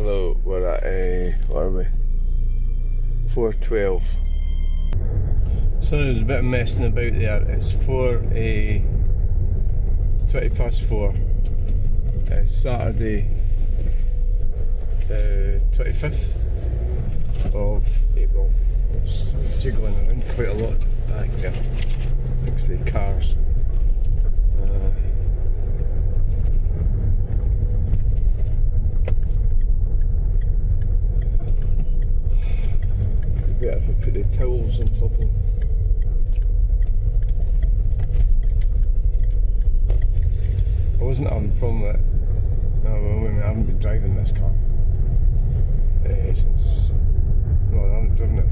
Hello, we're at what are we? 4:12. So there's a bit of messing about there. It's 20 past 4. Saturday, the 25th of April. Something jiggling around quite a lot back there. Fix the cars. Better if I put the towels on top of them. I wasn't having a problem with it. No, I haven't been driving this car since. Well, I haven't driven it.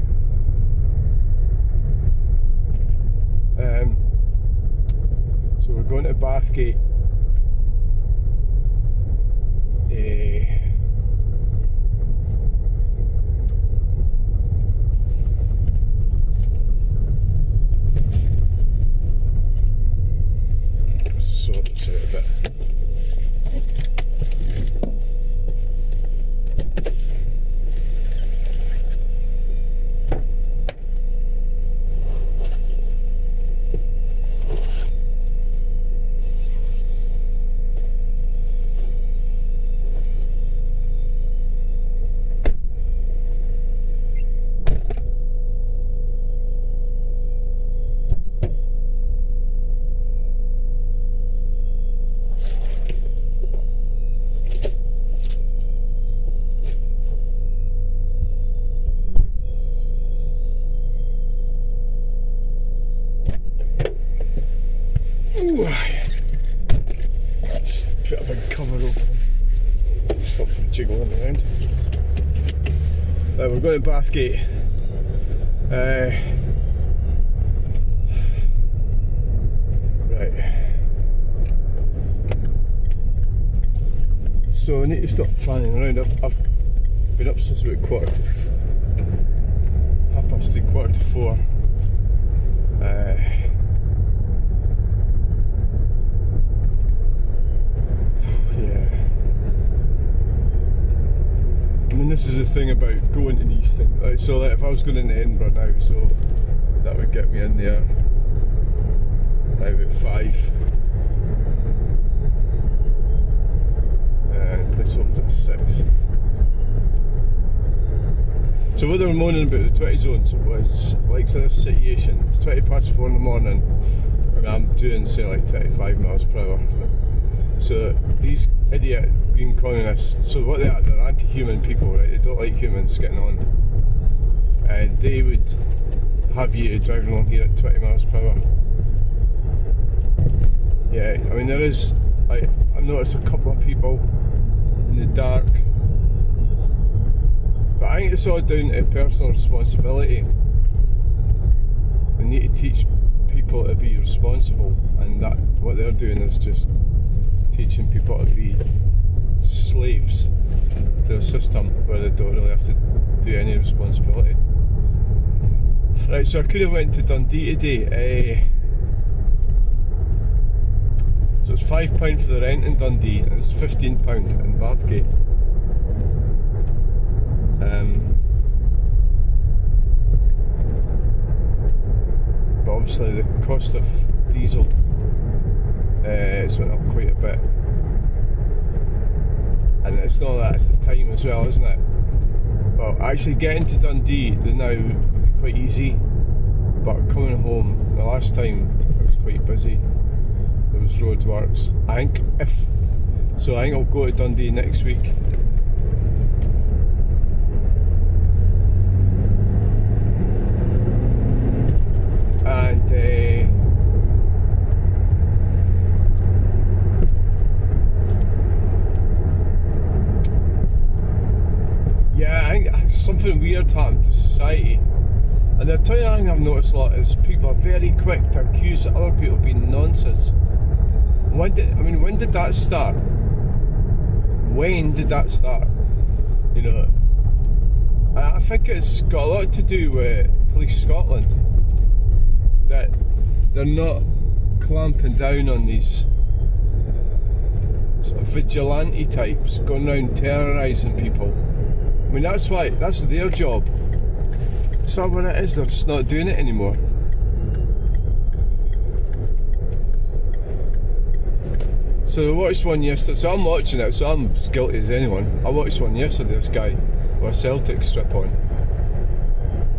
So we're going to Bathgate. Sort this out a bit. Just put a big cover over them. Stop from jiggling around. We're going to Bathgate. Right. So I need to stop fanning around. I've been up since about 4:45. I mean, this is the thing about going to these things. Like, so if I was going into Edinburgh now, so that would get me in there by about 5. And the place opens at 6. So what they were moaning about the 20 zones was, like, so this situation, it's 20 past 4 in the morning, and I'm doing, say, like 35 miles per hour. So these idiot green colonists, so what they are, they're anti-human people, right? They don't like humans getting on. And they would have you driving along here at 20 miles per hour. Yeah, I mean, there is, like, I've noticed a couple of people in the dark. But I think it's all down to personal responsibility. We need to teach people to be responsible, and that what they're doing is just teaching people to be slaves to a system where they don't really have to do any responsibility. Right, so I could have went to Dundee today. So it's £5 for the rent in Dundee, and it's £15 in Bathgate. But obviously the cost of diesel it's went up quite a bit, and it's not that, it's the time as well, isn't it? Well, actually getting to Dundee now would be quite easy, but coming home, the last time it was quite busy. There was roadworks. I think I'll go to Dundee next week. And yeah, I think something weird happened to society. And the other thing I've noticed a lot is people are very quick to accuse other people of being nonsense. When did that start? When did that start? You know, I think it's got a lot to do with Police Scotland. That they're not clamping down on these sort of vigilante types going around terrorising people. I mean, that's their job. Is that what it is? They're just not doing it anymore. So I watched one yesterday, so I'm watching it, so I'm as guilty as anyone. I watched one yesterday, this guy with a Celtic strip on,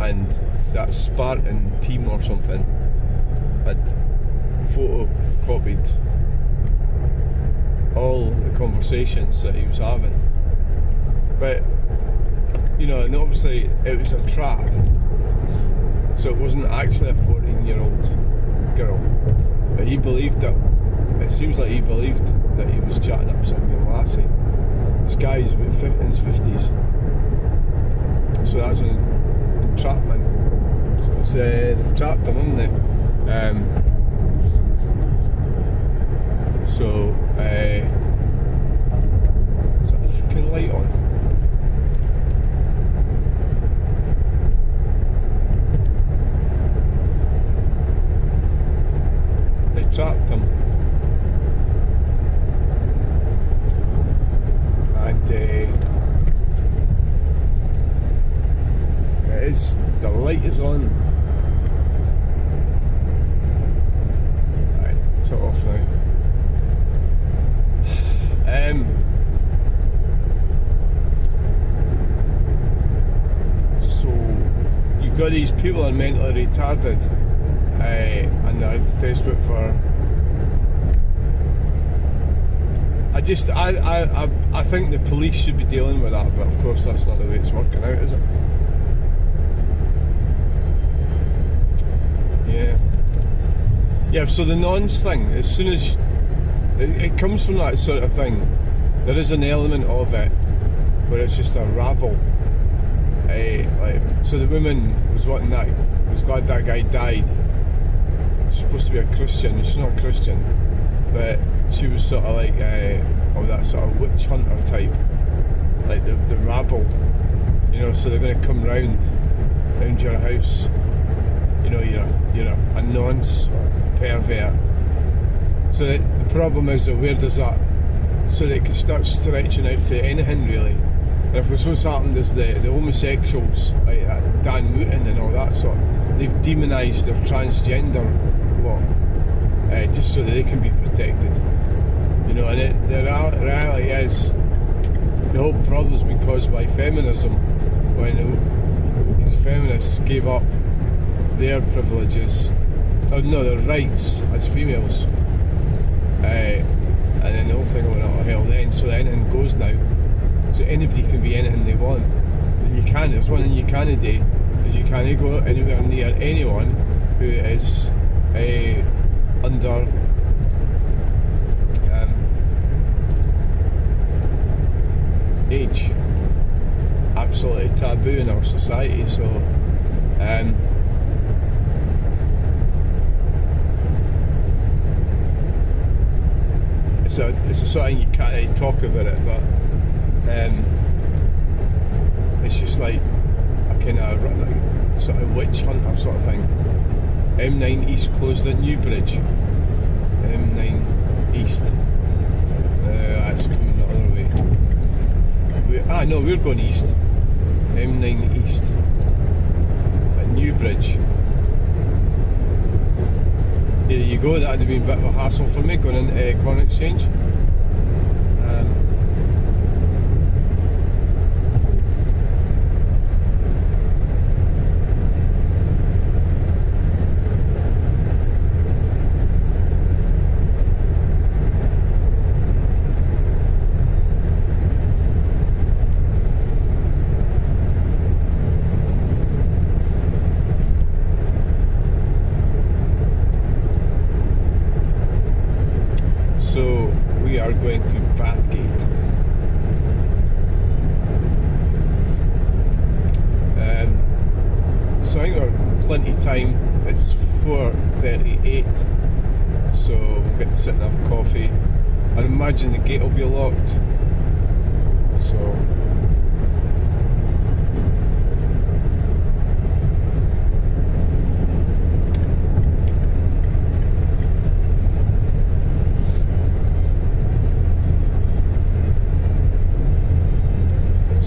and that Spartan team or something had photocopied all the conversations that he was having. But, you know, and obviously it was a trap, so it wasn't actually a 14-year-old girl, but he believed it. It seems like he believed that he was chatting up some young lassie. This guy's about in his 50s, so that's an entrapment. So it's, they've trapped him, haven't they? Is that a freaking light on? They trapped him. And the light is on. Right, it's off now. So you've got these people are mentally retarded, and they're desperate for. I think the police should be dealing with that, but of course that's not the way it's working out, is it? Yeah, so the nonce thing, as soon as it comes from that sort of thing, there is an element of it where it's just a rabble. So the woman was glad that guy died. She's supposed to be a Christian, she's not a Christian, but she was sort of like that sort of witch hunter type, like the rabble, you know. So they're going to come round your house, you know, you're a nonce or a pervert. So the problem is that where does that, so they can start stretching out to anything really. And of course what's happened is the homosexuals, like Dan Wooten and all that sort, they've demonised their transgender lot, just so that they can be protected. You know, and the reality is the whole problem's been caused by feminism, when these feminists gave up their privileges, their rights as females, and then the whole thing went out of hell then, so anything goes now, so anybody can be anything they want. So there's one thing you can't do, is you can't go anywhere near anyone who is under age. Absolutely taboo in our society, so it's a sort of thing you can't really talk about it, but it's just like a kind of like sort of witch hunter sort of thing. M9 East closed at Newbridge. M9 East. That's coming the other way. We're going east. M9 East at Newbridge. There you go, that would have been a bit of a hassle for me going into Corn Exchange. So we are going to Bathgate. So I think we're plenty of time. It's 4:38, so we'll get to sit and have coffee. I imagine the gate will be locked, so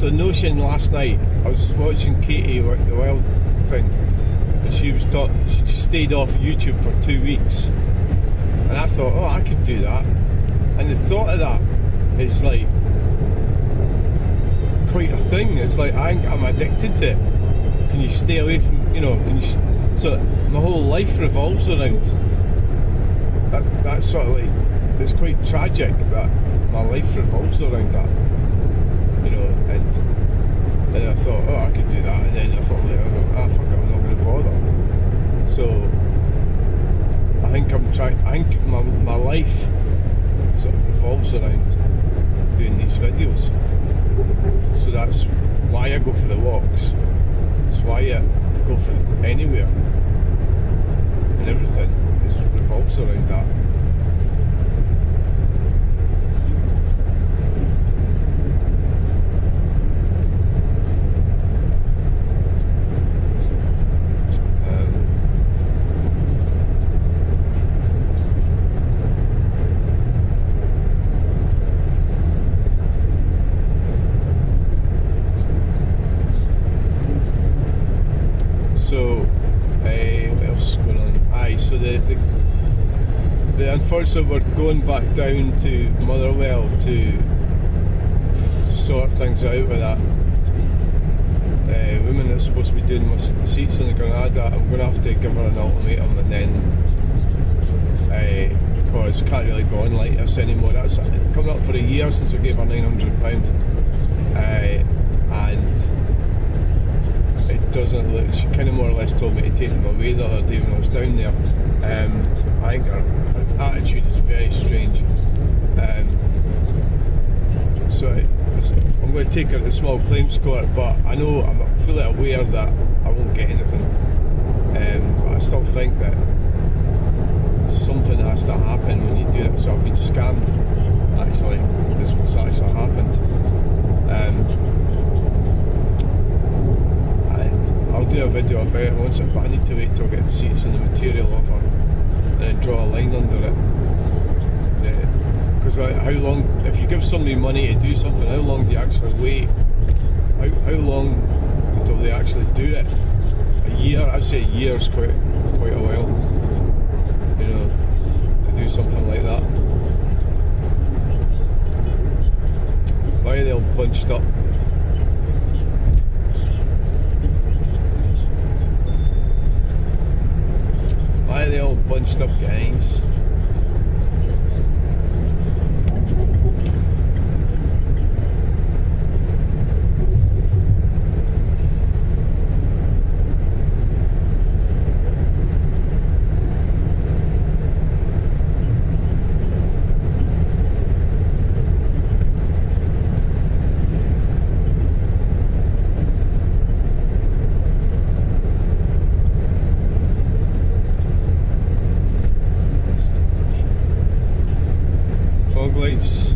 the notion last night, I was watching Katie, the wild thing, and she just stayed off YouTube for 2 weeks. And I thought, oh, I could do that. And the thought of that is like quite a thing. It's like I'm addicted to it. Can you stay away from, so my whole life revolves around that. That's sort of like, it's quite tragic that my life revolves around that, and then I thought, oh, I could do that, and then I thought later, fuck it, I'm not going to bother. So I think my life sort of revolves around doing these videos. So that's why I go for the walks. It's why I go for anywhere. And everything revolves around that. What else is going on? So the unfortunately we're going back down to Motherwell to sort things out with that woman that's supposed to be doing my seats in the Granada. I'm going to have to give her an ultimatum, and then because I can't really go on like this anymore. That's coming up for a year since I gave her £900, and it doesn't look, she kind of more or less told me to take them away the other day when I was down there. I think her attitude is very strange. So I'm going to take her to a small claims court, but I know, I'm fully aware that I won't get anything. But I still think that something has to happen when you do that. So I've been scammed, actually. This what's actually happened. I'll do a video about it once, but I need to wait till I get the seats and the material off her, and then draw a line under it. Because how long, if you give somebody money to do something, how long do you actually wait? How long until they actually do it? A year? I'd say a year is quite a while, to do something like that. Why are they all bunched up? Why are they all bunched up, guys? Fog lights.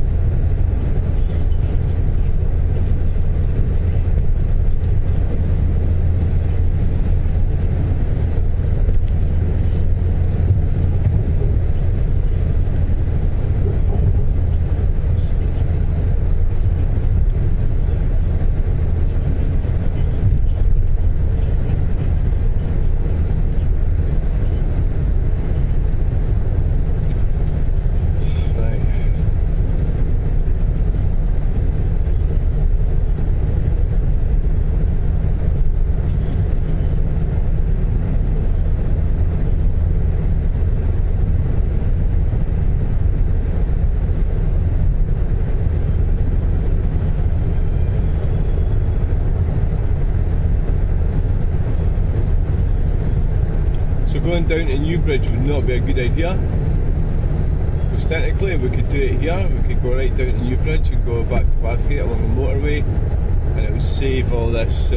So going down to Newbridge would not be a good idea, because technically we could do it here. We could go right down to Newbridge and go back to Bathgate along the motorway, and it would save all this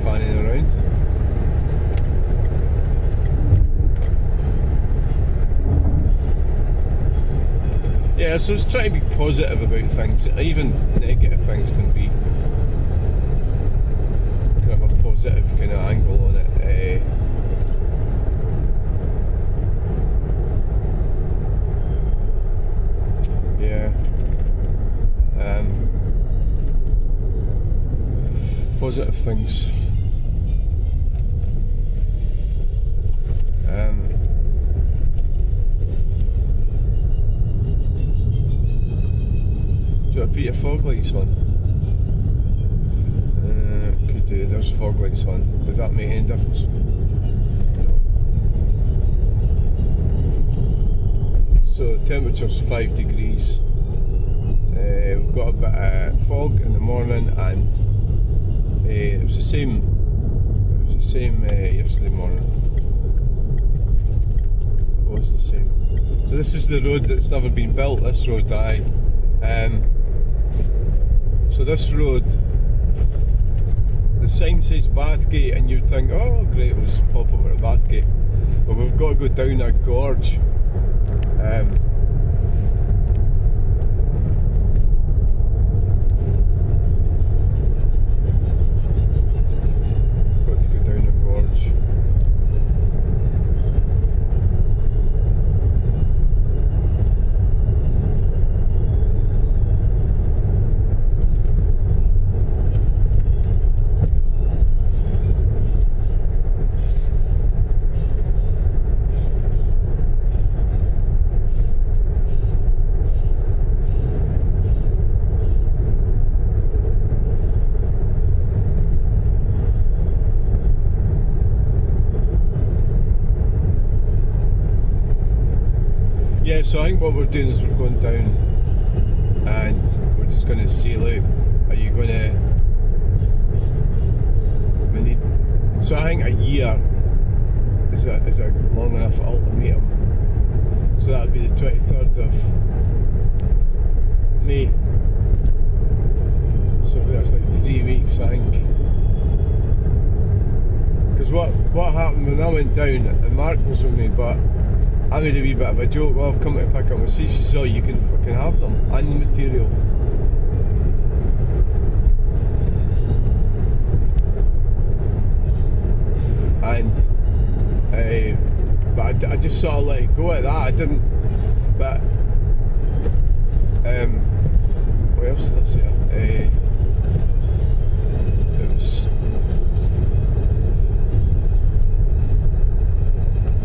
fanning around. Yeah, so it's trying to be positive about things. Even negative things can be kind of a positive kind of angle on it. Yeah. positive things. Do you want to put your fog lights on? Could do. There's fog lights on. Did that make any difference? No. So the temperature's 5 degrees. We've got a bit of fog in the morning, and it was the same. It was the same yesterday morning. It was the same. So this is the road that's never been built. This road, aye. So this road, the sign says Bathgate, and you'd think, oh great, we'll just pop over to Bathgate. But we've got to go down a gorge. Got to go down a gorge. Yeah, so I think what we're doing is we're going down and we're just going to sail out. Are you going to... We need... So I think a year is a long enough ultimatum. So that would be the 23rd of May. So that's like 3 weeks, I think. Because what happened when I went down, and Mark was with me, but I made a wee bit of a joke. Well, I've come to pick up my she says, oh, you can fucking have them and the material. And but I just sort of let it go at that. I didn't. But what else did I say? It was.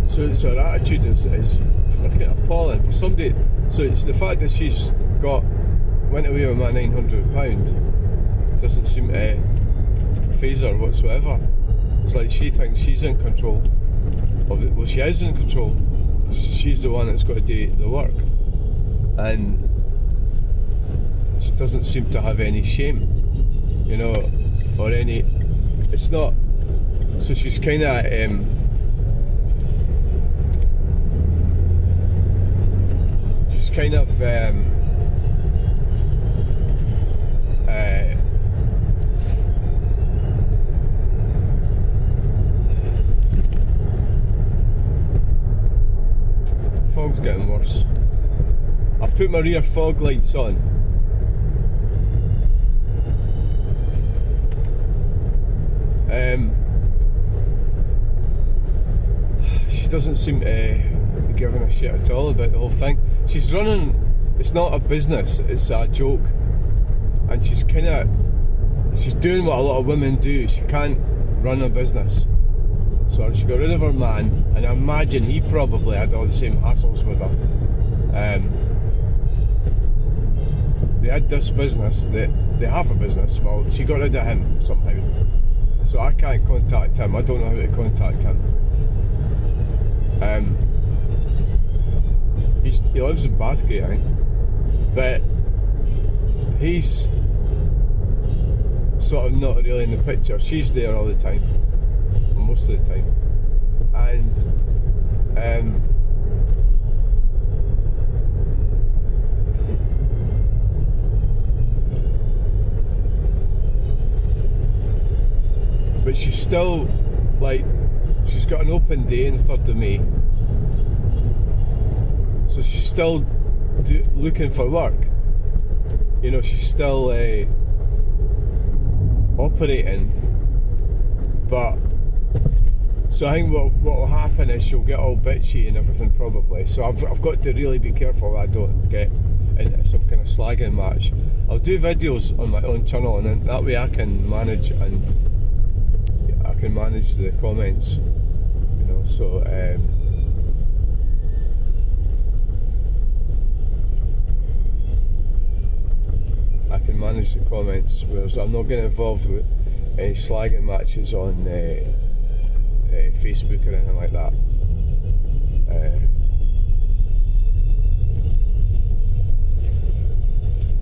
So her attitude is fucking appalling for somebody. So it's the fact that she's went away with my £900 doesn't seem to faze her whatsoever. It's like she thinks she's in control of it. Well, she is in control. She's the one that's got to do the work, and she doesn't seem to have any shame, you know, or any. It's not. So she's kind of. Kind of fog's getting worse. I put my rear fog lights on. She doesn't seem to be giving a shit at all about the whole thing. She's running, it's not a business, it's a joke. And she's doing what a lot of women do. She can't run a business. So she got rid of her man, and I imagine he probably had all the same hassles with her. They had this business, they have a business, well, she got rid of him somehow. So I can't contact him, I don't know how to contact him. He lives in Bathgate, I think, but he's sort of not really in the picture. She's there all the time, or most of the time, and but she's still like, she's got an open day on the 3rd of May. So she's still looking for work. You know, she's still operating. But so I think what will happen is she'll get all bitchy and everything probably. So I've got to really be careful that I don't get into some kind of slagging match. I'll do videos on my own channel, and then that way I can manage the comments, you know. So I can manage the comments, whereas I'm not getting involved with any slagging matches on Facebook or anything like that.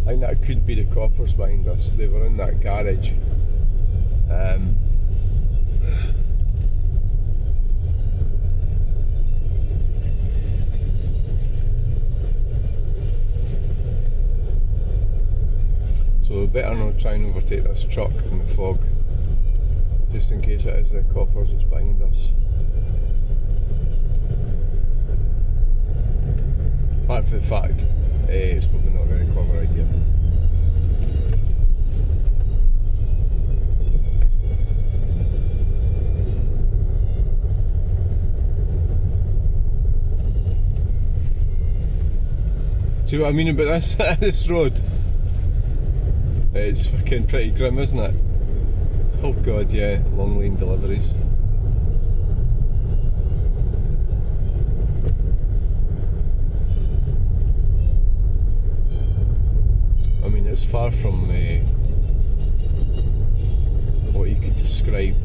I think that could be the coppers behind us. They were in that garage. So we better not try and overtake this truck in the fog, just in case it is the coppers that's behind us. Apart from the fact, it's probably not a very clever idea. See what I mean about this road? It's fucking pretty grim, isn't it? Oh god, yeah, long lane deliveries. I mean, it's far from what you could describe.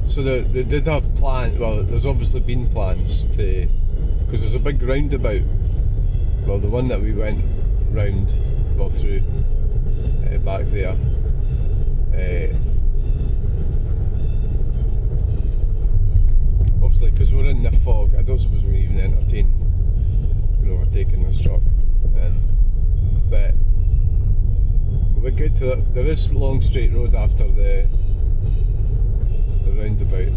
So they did have plans, well, there's obviously been plans to, because there's a big roundabout, well, the one that we went round, well, through back there, obviously because we're in the fog, I don't suppose we're even entertained overtaking this truck, but we'll get to that. There is long straight road after the roundabout.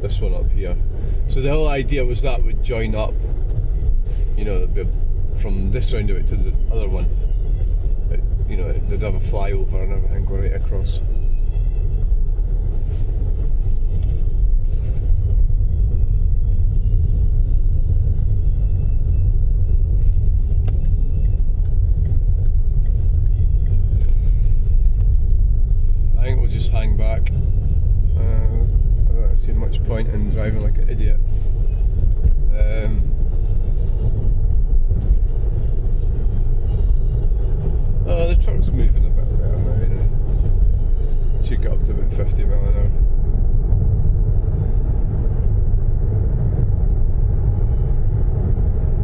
This one up here. So the whole idea was that would join up, you know, from this roundabout to the other one. But, you know, they'd have a flyover and everything go right across. I think we'll just hang back. I don't see much point in driving like an idiot. Oh, the truck's moving a bit better now, anyway. Should get up to about 50 mile an hour.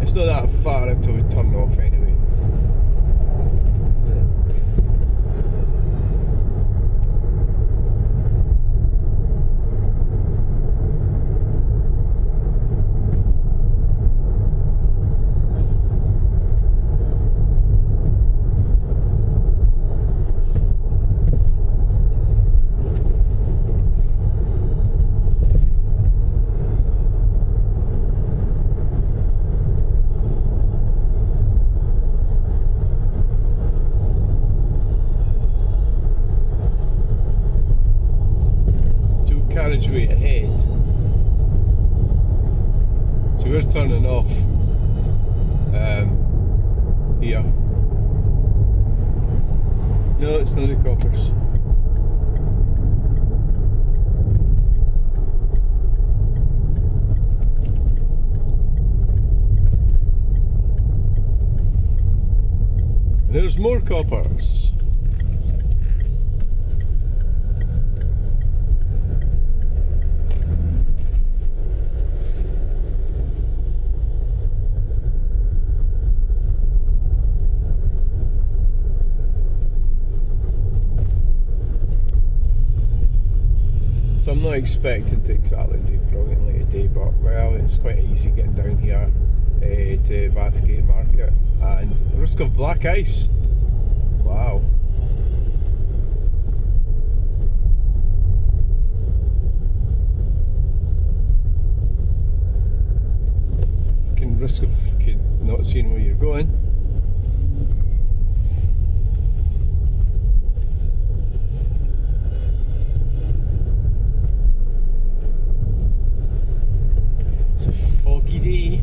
It's not that far until we turn off anyway. Carriageway ahead, so we're turning off here. No, it's not the coppers. And there's more coppers. So I'm not expecting to exactly do brilliantly today, but well, it's quite easy getting down here to Bathgate Market, and the risk of black ice. Wow. Risk of not seeing where going. It's a foggy day.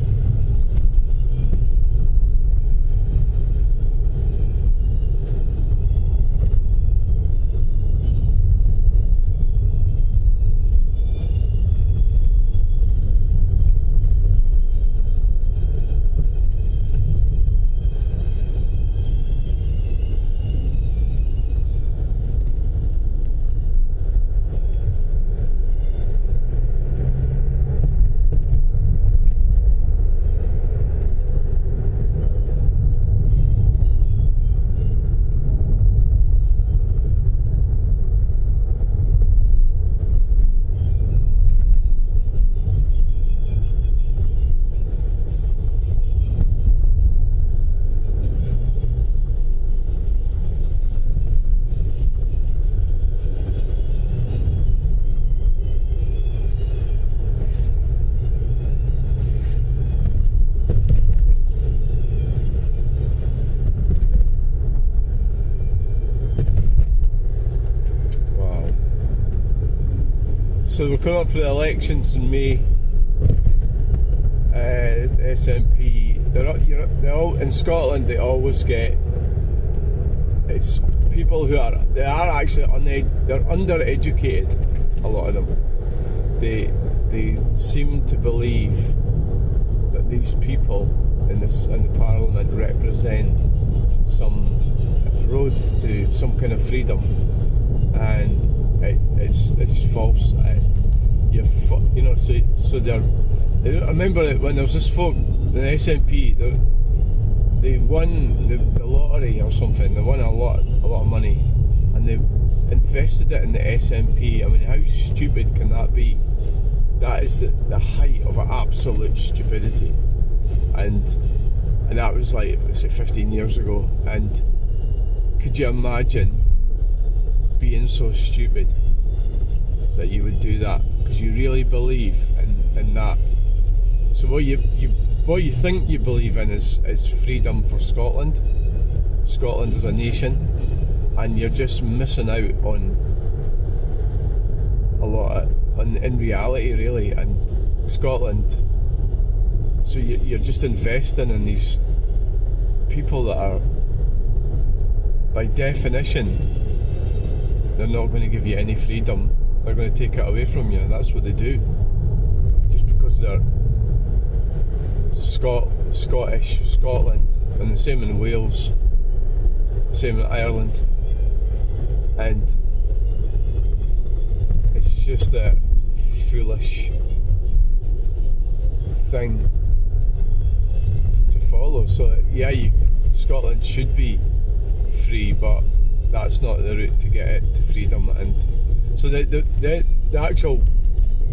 So we're coming up for the elections in May. SNP, they're all in Scotland. They always get, it's people who are actually they're undereducated. A lot of them, they seem to believe that these people in the Parliament represent some road to some kind of freedom, and it's false. So they're. I remember that when there was this folk, the SNP, they won the lottery or something. They won a lot of money, and they invested it in the SNP. I mean, how stupid can that be? That is the height of absolute stupidity, and that was like, say, 15 years ago. And could you imagine being so stupid that you would do that because you really believe in that? So what you think you believe in is freedom for Scotland as a nation, and you're just missing out on a lot in reality, really. And Scotland, so you're just investing in these people that are, by definition, they're not going to give you any freedom. They're going to take it away from you. That's what they do. Just because they're Scottish, Scotland, and the same in Wales, same in Ireland, and it's just a foolish thing to follow. So yeah, Scotland should be free, but that's not the route to get it to freedom. And so the actual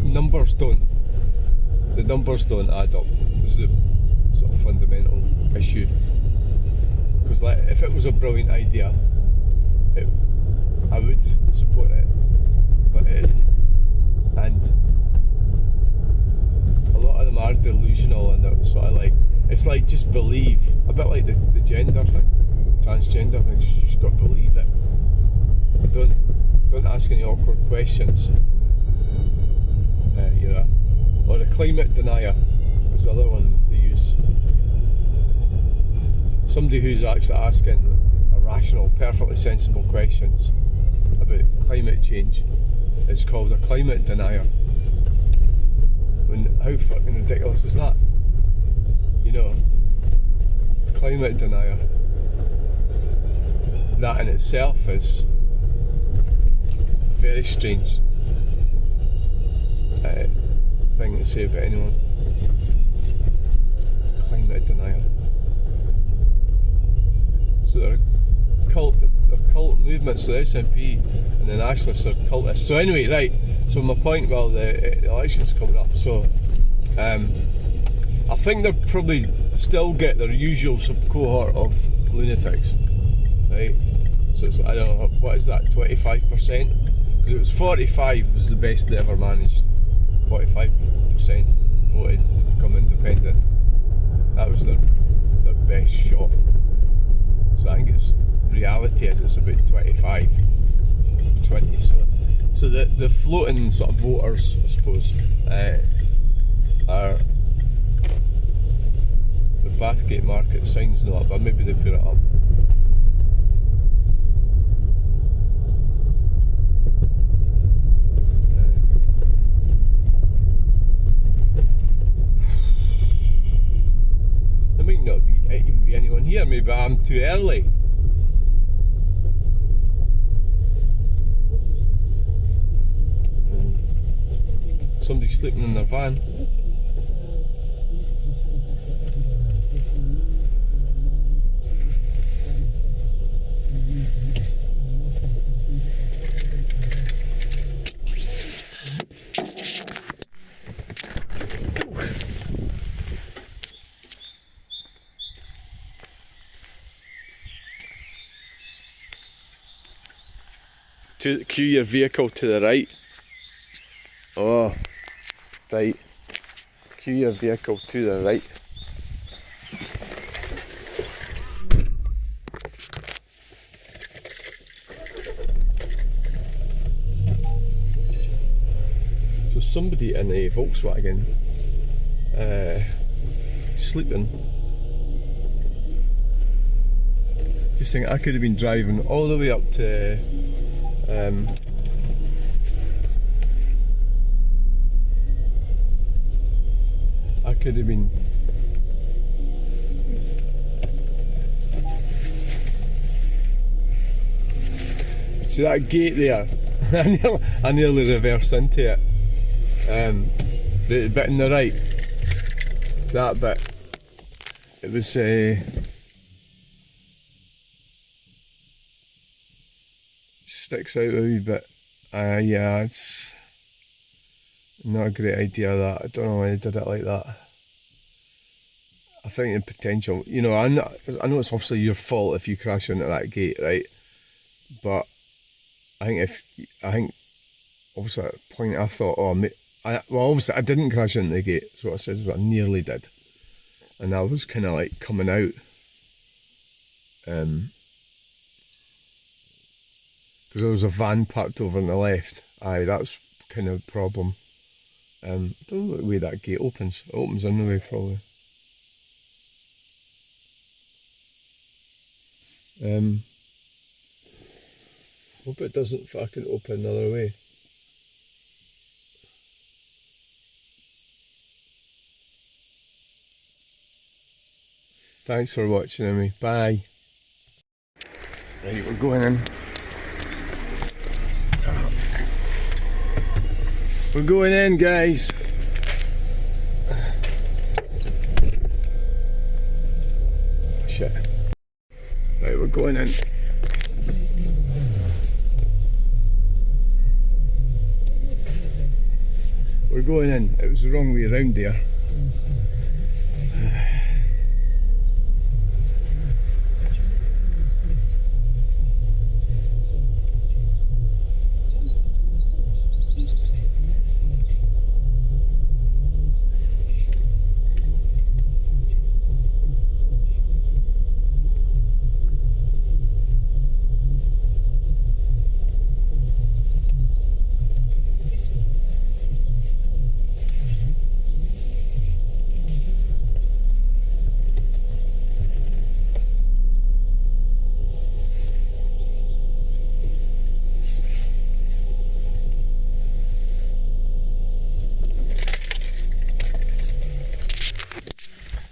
numbers don't add up. This is a sort of fundamental issue, because like, if it was a brilliant idea, I would support it, but it isn't. And a lot of them are delusional, and they're sort of like, it's like, just believe, a bit like the gender thing, transgender thing. You just got to believe it. Don't ask any awkward questions. Or the climate denier is the other one they use. Somebody who's actually asking rational, perfectly sensible questions about climate change is called a climate denier. How fucking ridiculous is that? Climate denier. That in itself is very strange thing to say about anyone. Climate denier. So they're cult movements, the SNP and the Nationalists are cultists. So anyway, right, so my point, well, the election's coming up, so I think they'll probably still get their usual sub-cohort of lunatics, right? So it's, I don't know, what is that, 25%? Because it was 45 was the best they ever managed. 45% voted to become independent. That was their best shot. So I think it's reality is it's about 25, 20. So the floating sort of voters, I suppose, are the Bathgate market sign's not up, but maybe they put it up. There might not even be anyone here, maybe I'm too early. Somebody's sleeping in their van. Cue your vehicle to the right. Oh, right. Cue your vehicle to the right. So somebody in a Volkswagen sleeping. Just think I could have been driving all the way up to I could have been see that gate there. I nearly reversed into it. The bit on the right, that bit, it was sticks out a wee bit. Yeah, it's not a great idea that. I don't know why they did it like that. I think the potential, you know, I know it's obviously your fault if you crash into that gate, right? But I think obviously at the point I thought, well obviously I didn't crash into the gate, so what I said was I nearly did. And I was kind of like coming out. Because there was a van parked over on the left. Aye, that's kind of a problem. I don't know the way that gate opens. It opens in the way probably. Hope it doesn't fucking open another way. Thanks for watching, Amy. Bye. Right, we're going in. We're going in, guys. Shit. Right, we're going in. We're going in. It was the wrong way around there.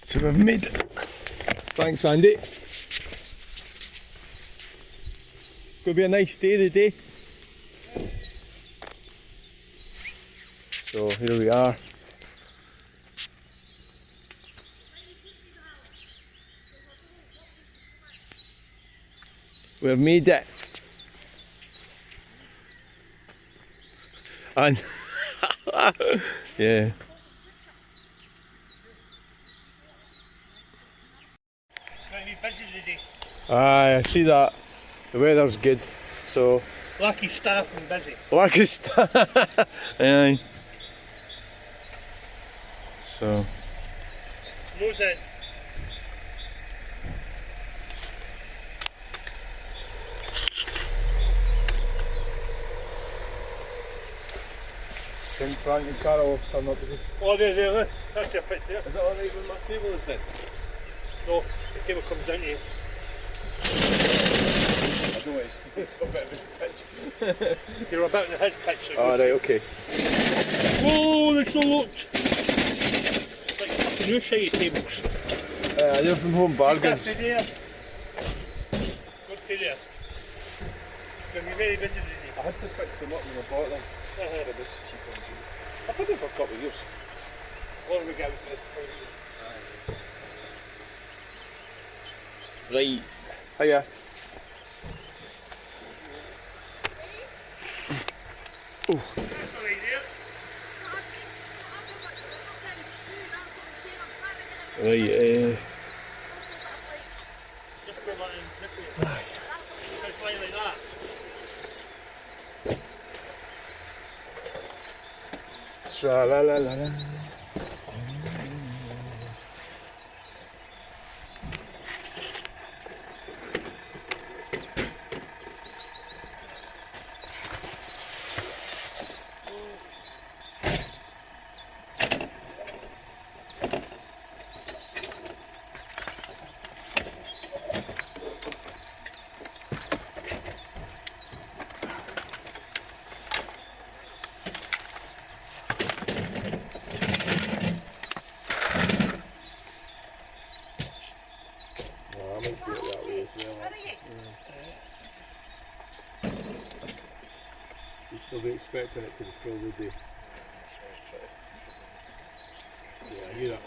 So we've made it. Thanks, Andy. It's going to be a nice day today. So here we are. We've made it. And yeah. Busy today. Aye, I see that. The weather's good, so. Lucky staff and busy. Lucky staff. Aye. So. Nose in. think Frank and Carol have turned up today. Oh, there, look. That's your pitch there. Is it alright when my table is then? No, the cable comes down to you. I don't want to it's a bit of a pitch. You're about in his pitch. So Alright, okay. whoa, there's no looked. Like fucking new shitty tables. They're from Home Bargains. Good to there. Good to there. You'll be very busy today. I had to fix them up when I bought them. They're this cheap ones. I've had them for a couple of years. What we got? Right. Hiya. Oh. That's alright there. Right, Just go back in this way. Just fly like that. Tra la la la la. You'll be expecting it to be full of day. Yeah,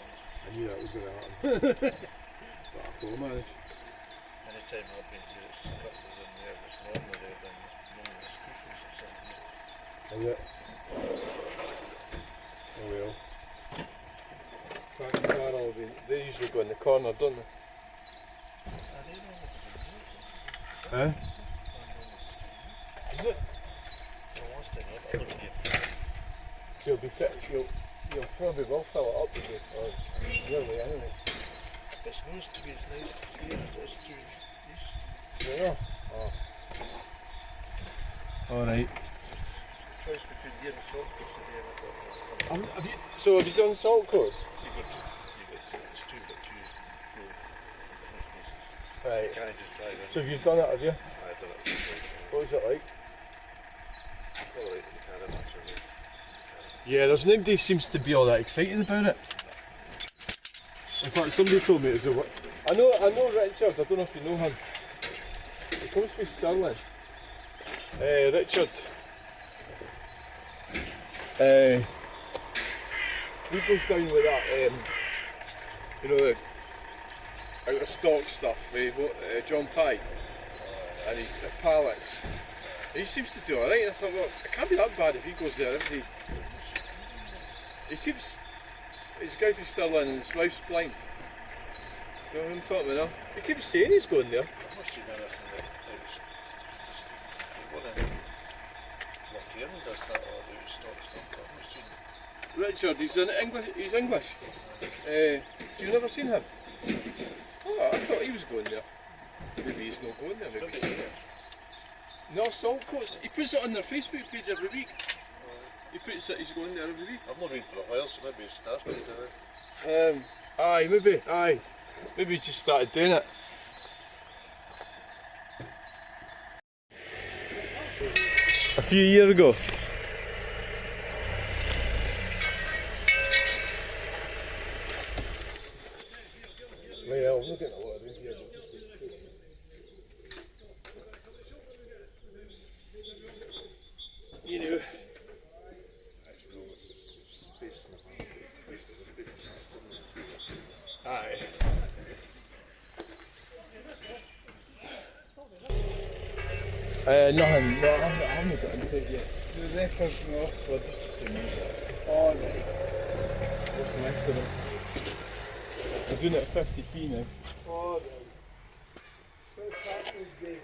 I knew that was going to happen. But I thought, man. Anytime I've been here, it's got to them there, it's normally there than one of the cushions or something. Is it? Oh well. Frank and Carol, they usually go in the corner, don't they? Huh? Is it? So you'll probably will fill it up with it, or nearly anyway. It's supposed to be as nice here as it is to east. Yeah. Oh. Alright. Choice between here and salt course today, and I thought, So have you done salt course? you got two, it's two, but two full business places. Right. You can't just drive in. So you've done it, have you? I've done it. What was it like? Alright, you can't actually. Yeah, there's nobody seems to be all that excited about it. In fact, somebody told me it was a work. I know Richard, I don't know if you know him. He comes from Stirling. Richard. He goes down with that, the out of stock stuff, John Pye. And he's the pallets. He seems to do alright. I thought, well, it can't be that bad if he goes there every day. He keeps. He's a guy from Stirling and his wife's blind. You know what I'm talking about? He keeps saying he's going there. I've not seen anything that it was just one in Lothian does that all the stock stuff. I've not seen. Richard, he's English. You've never seen him? Oh, I thought he was going there. Maybe he's not going there. Maybe. No, salt coats. He puts it on their Facebook page every week. He puts it, he's going there every week. I've not been for a while, so maybe he started. Aye. Maybe he just started doing it. A few years ago. Well, I'm looking at what I do here. You know. Aye. Nothing. No, I haven't got into it yet. The records, no. Well, just the same music. Oh, right. What's the next of it? I'm doing it at 50p now. Oh, right.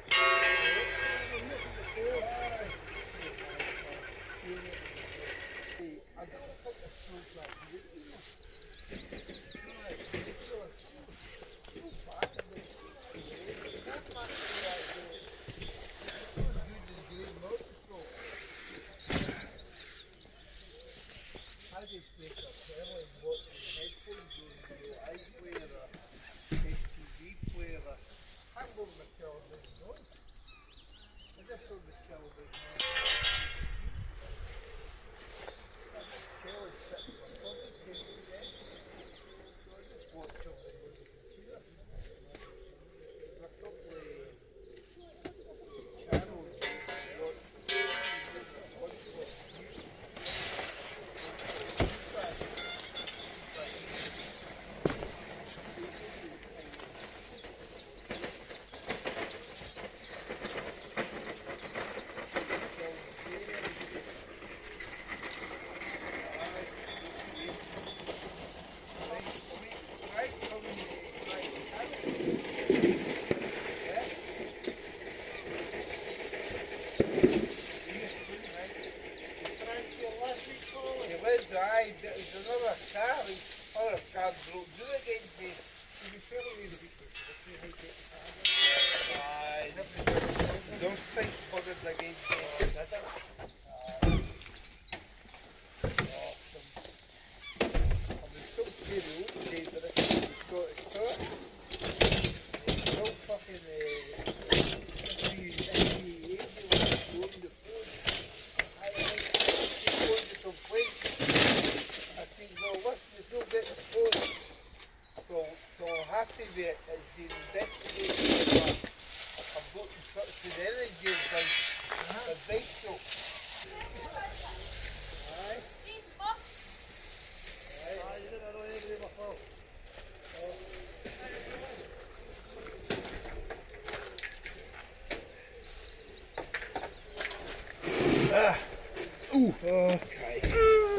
Okay.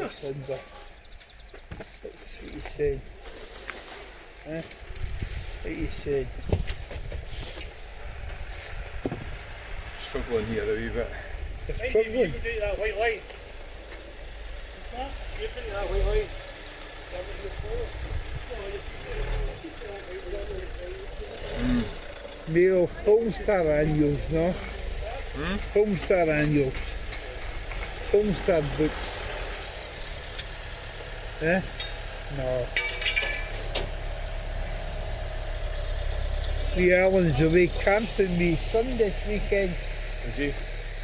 That's under. That's what you said. Huh? What you said. Struggling here a wee bit. It's You struggling. can do that white line. You can do that white line. Male Homestar annuals, no? Homestar annuals. Homestar books. Eh? No. The Alan's away camping with his son this weekend. Is he?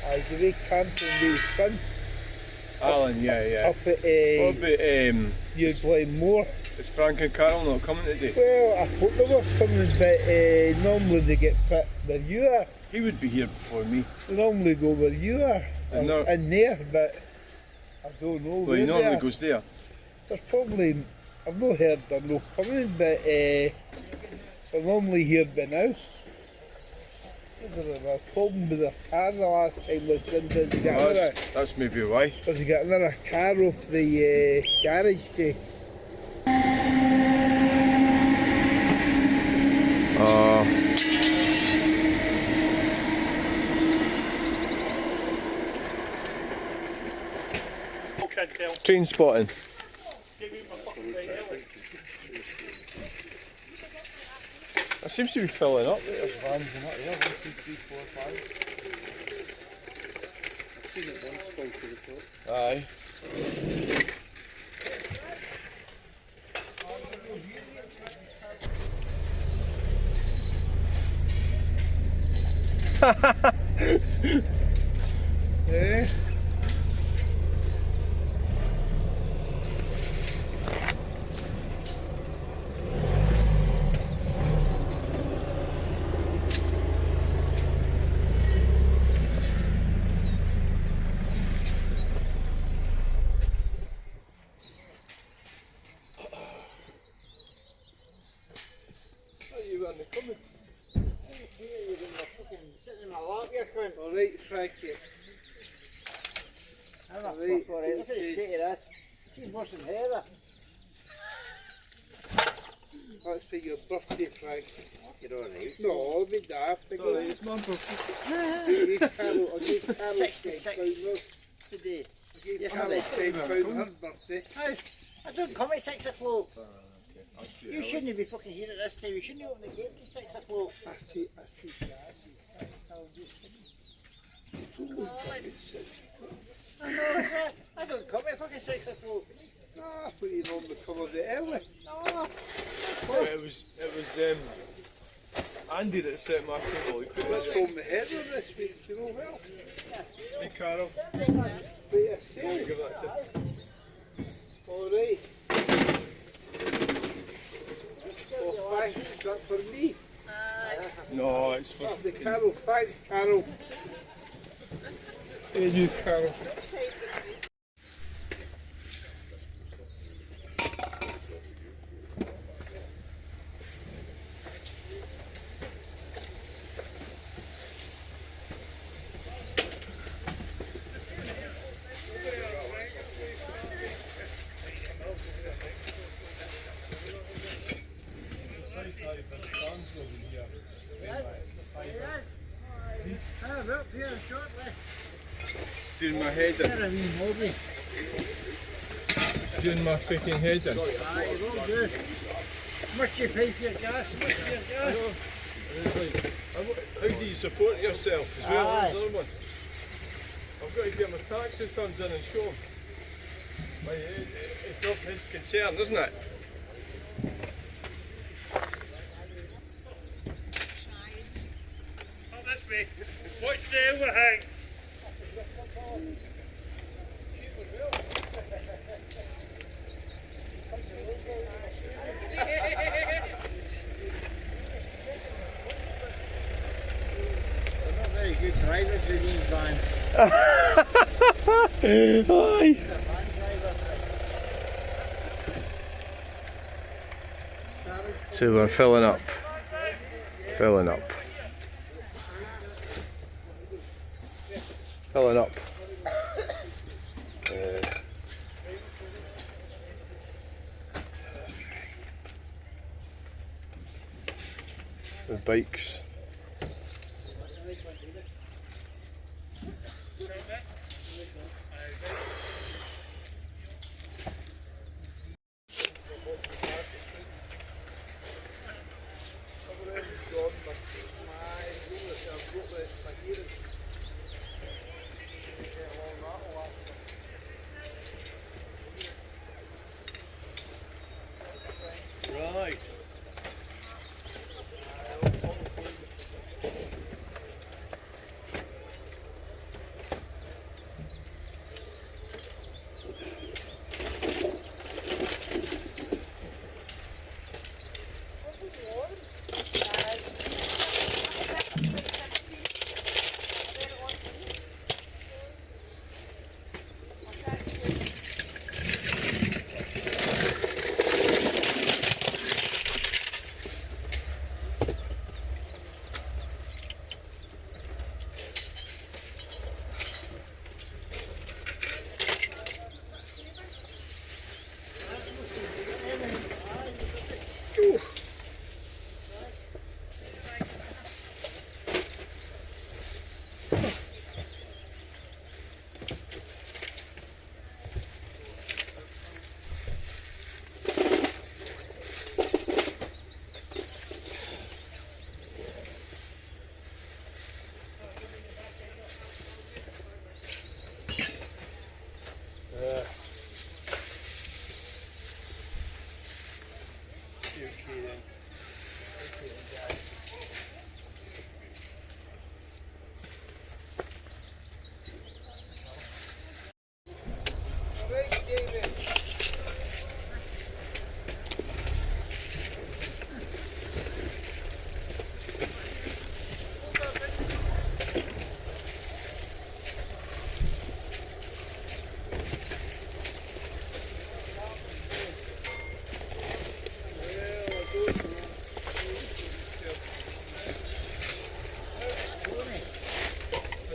I was away camping with his son Alan, yeah. up at What about, New Glenmore. is Frank and Carol not coming today? Well, I thought they were coming, but normally they get put where you are. He would be here before me. They normally go where you are, And or they're- in there, but I don't know Well, where he they normally are. goes there. There's probably, I've not heard they're not coming, but they're normally here by now. There was a problem with their car the last time they was in. Does he get Well, another, that's maybe why. does he get another car off the garage day? Can't tell. Train spotting. Give me my fucking right now. It seems to be filling up. There's vans and that there. 1, 2, 3, 4, 5. I've seen it once fall to the top. Aye. Eh? Alright, Frankie. I'm a Right, fuck alright. Look at the state of this. She's worse than Heather. That's for your birthday, Frankie. You're alright. No, be daft. Sorry, it's my birthday. I gave Carol 66 £10. today. I gave Yesterday. Carol £10 her birthday. I don't come at 6 o'clock. You shouldn't be fucking here at this time. You shouldn't open the gate till 6 o'clock. That's too bad. I don't come at fucking 6 o'clock. Ah, I thought you normally come a bit early. No. It was Andy that set my table. He put Let's it hold my head on this week, you know well. in. Hey, Carol. Wait a second. Give that to. Alright. Oh, thanks, is that for me? No, it's for. The Carol, thanks Carol. Hey you Carol. Doing my head in. Doing my freaking head in. Must you pay for your gas? How do you support yourself as well? Aye. That's another one. I've got to get my tax returns in and show him. It's not his concern, isn't it? Not this way. Watch the overhang. They're not very good drivers in these vans. Aye. So we're filling up. Filling up. Filling up. With bikes. Right.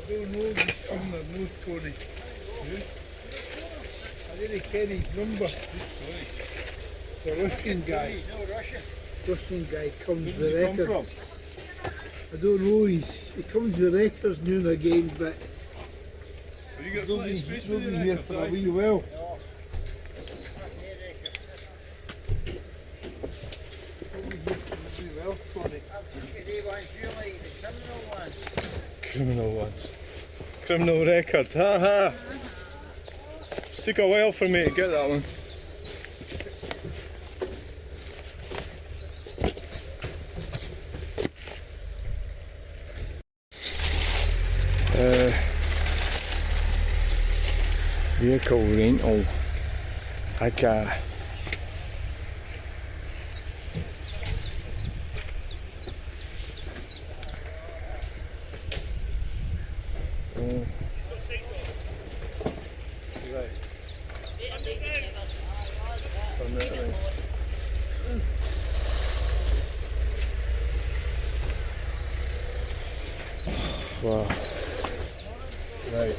don't know his number, no Tony. I didn't ken his number. The Russian guy. Russian guy comes with records. I don't know, he comes with records now and again, but Have you got he'll plenty be, of space he'll for be the here records, for a aye? wee while. He'll be here for a wee while, Tony. Criminal ones. Criminal record, ha ha. Took a while for me to get that one. vehicle rental. Okay. Right. Turn it around. Wow. Right.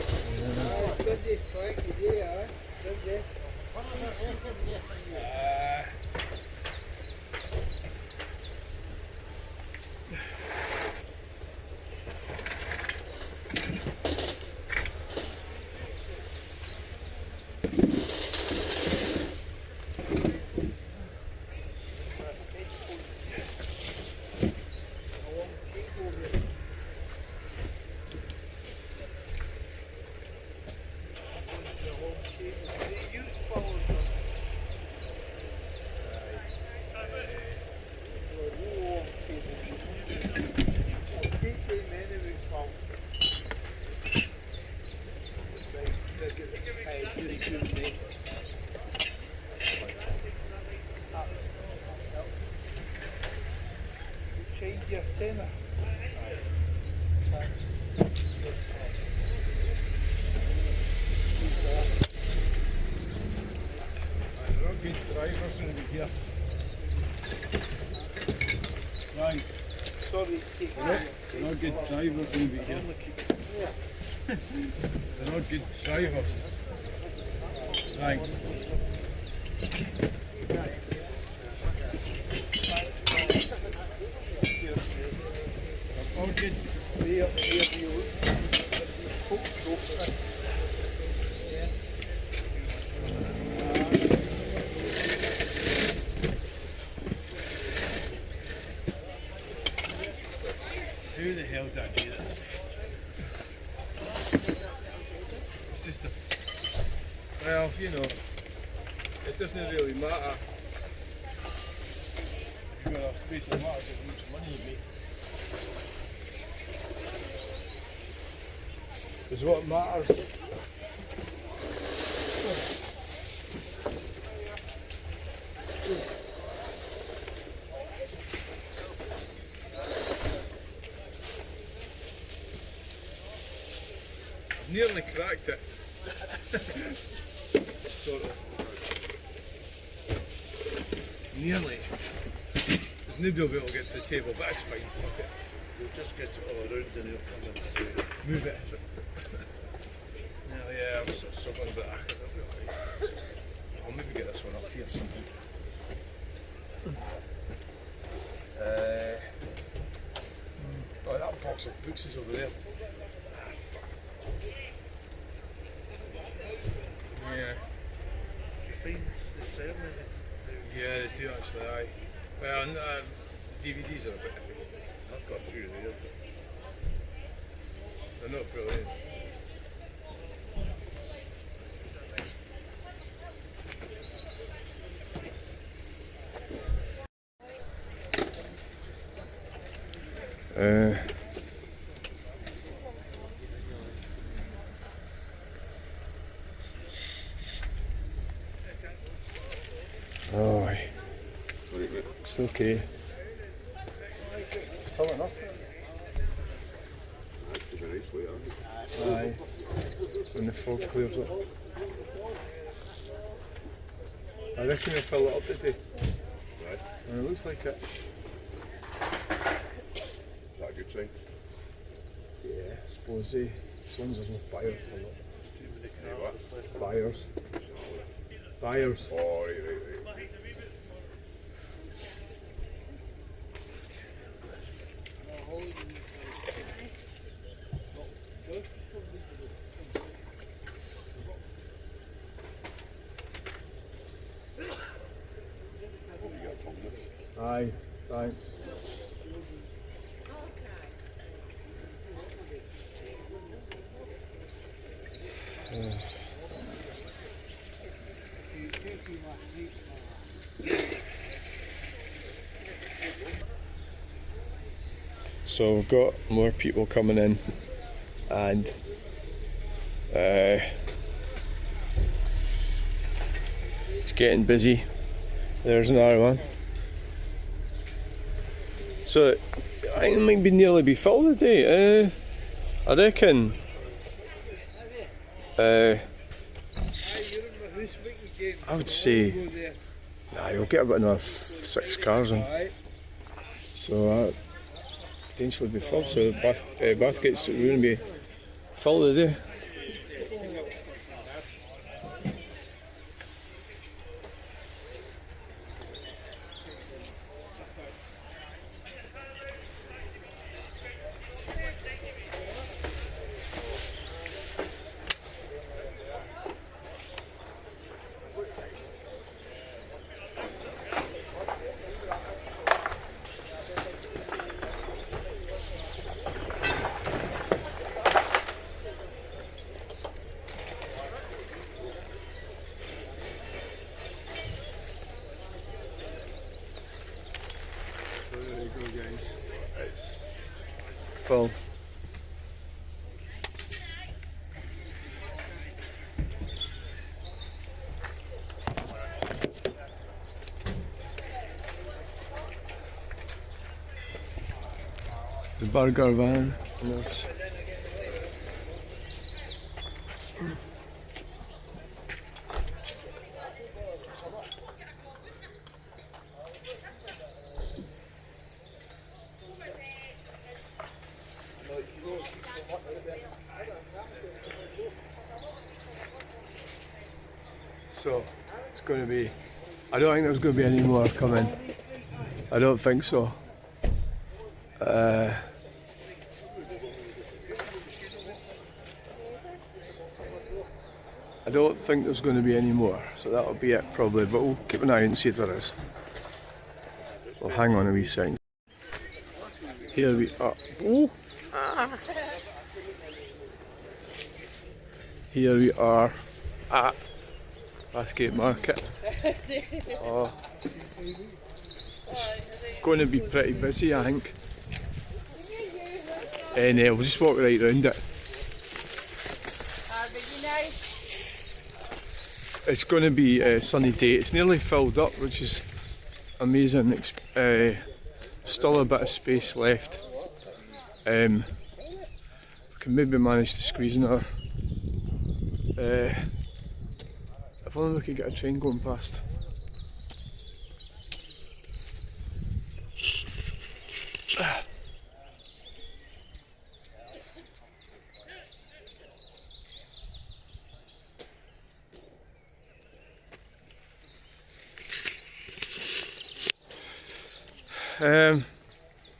Change your tenner. They're not good drivers in here. Right. Sorry, They're not good drivers in here. They're not good drivers. Right. All good. Who the hell did I do this? It's just a... Well, you know, it doesn't really matter. You've got enough space and matters how much money you make. Is what matters. Nearly cracked it. Sort of. Nearly. There's nobody will be able to get to the table, but that's fine. Fuck it. We'll just get it all around and he'll come and see it. Move it. Yeah, I'm sort of struggling, but I can be alright. I'll maybe get this one up here or something. Oh, that box of books is over there. Yeah. Do you find the selling it? Yeah, they do actually, aye. Well, DVDs are a bit iffy. I've got a few there. They're not brilliant. Oh, it's okay. It's filling up. Aye. When the fog clears up. I reckon we'll fill it up today. Right. And it looks like it. Is that a good sign? Yeah, I suppose as long as there's no buyers for it. Too many cars. Buyers. Buyers. Oh, right. Aye, thanks. So we've got more people coming in, and It's getting busy. There's another one. So I think it might be nearly be full today. I reckon. I would say. Nah, you'll get about another 6 cars in. So that potentially be full. So Bathgate's going to be full today. There you go, guys. It's full. The burger van, and there's so it's going to be. I don't think there's going to be any more coming. I don't think so. I don't think there's going to be any more, so that'll be it probably, but we'll keep an eye and see if there is. Well, hang on a wee second. Here we are. Ooh. Here we are at Bathgate Market. Oh, it's going to be pretty busy, I think. And we'll just walk right round it. It's going to be a sunny day. It's nearly filled up, which is amazing. Still a bit of space left. We can maybe manage to squeeze another. If only we could get a train going past.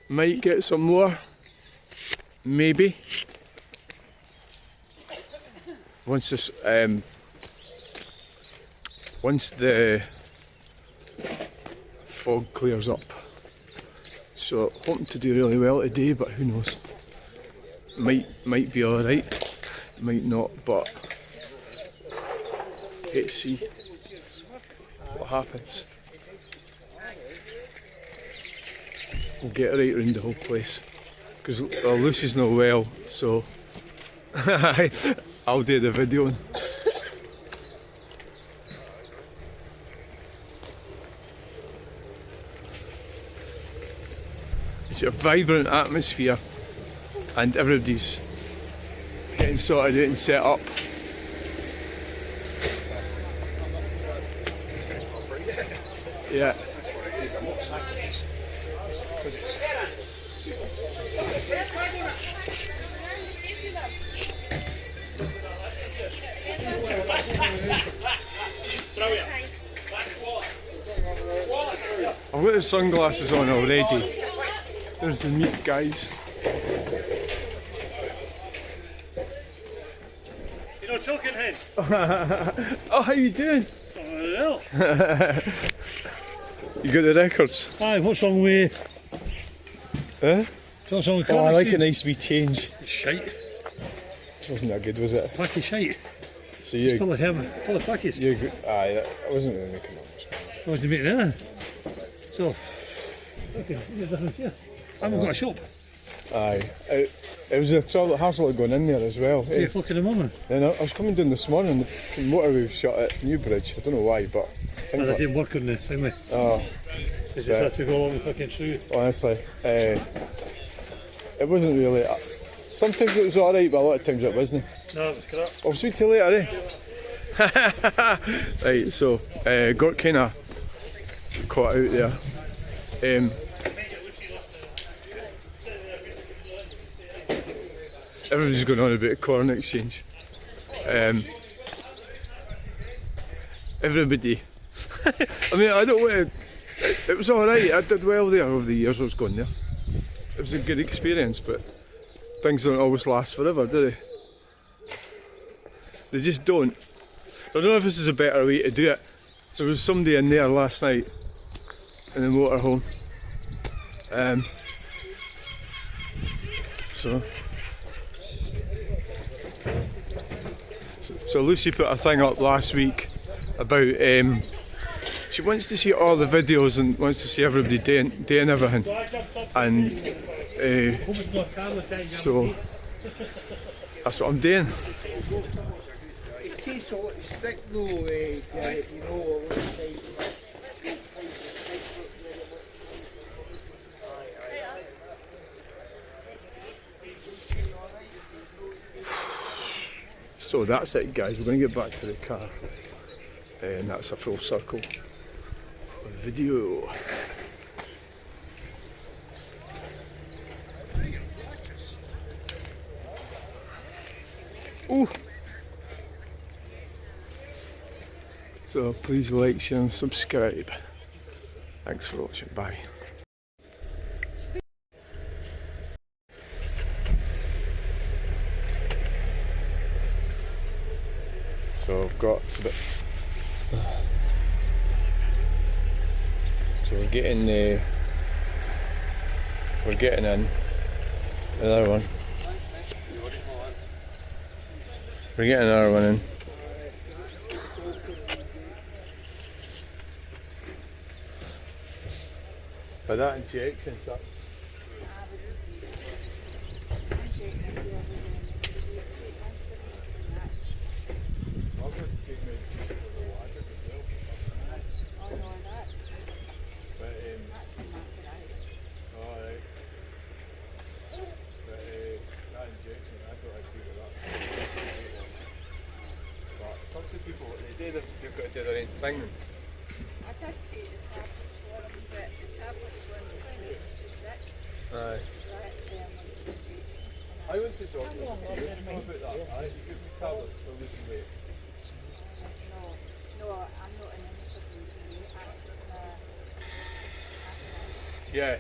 Might get some more, maybe. Once this, once the fog clears up. So hoping to do really well today, but who knows? Might be all right, might not, but let's see what happens. We'll get right round the whole place because Lucy's not well, so I'll do the videoing. It's a vibrant atmosphere and everybody's getting sorted out and set up. Yeah. I've got the sunglasses on already. There's the meat guys. You know, talking hen. Oh, how you doing? Oh, You got the records? aye, what's wrong with... Huh? What's wrong with Oh, I like a nice wee change. It's shite. Wasn't that good, was it? Packy shite. So It's you, full of him, full of packies. aye, that wasn't really making much. I wasn't making anything. So, okay, I haven't got a shop. Aye. It was a trouble hassle going in there as well. 3 o'clock in the morning. Then I was coming down this morning, the motorway was shut at Newbridge. I don't know why, but things I like, didn't work on the thing. oh, They just had to go along the fucking through. honestly, it wasn't really. Sometimes it was alright, but a lot of times it wasn't. No, it was crap. I'll speak to you later, Right, so got kind of caught out there. Everybody's going on about corn exchange. Everybody. I mean, I don't want to. It was alright, I did well there over the years I was going there. It was a good experience, but things don't always last forever, do they? They just don't. I don't know if this is a better way to do it. So there was somebody in there last night in the motorhome. So Lucy put a thing up last week about she wants to see all the videos and wants to see everybody doing everything, and so that's what I'm doing. It tastes a lot of stick though, you know, So that's it, guys. We're going to get back to the car, and that's a full circle of video. Ooh. So please like, share and subscribe. Thanks for watching. Bye. So I've got a bit. So we're getting in another one. We're getting another one in. But that injection, that's. People, they've got to do their own thing. I did take the tablet for him, but the tablet is one that's too sick. Aye. So that's why I'm on the medications. I went to doctors years ago about that. Aye, you give me tablets for losing weight. No, I'm not in any for losing weight. Yeah.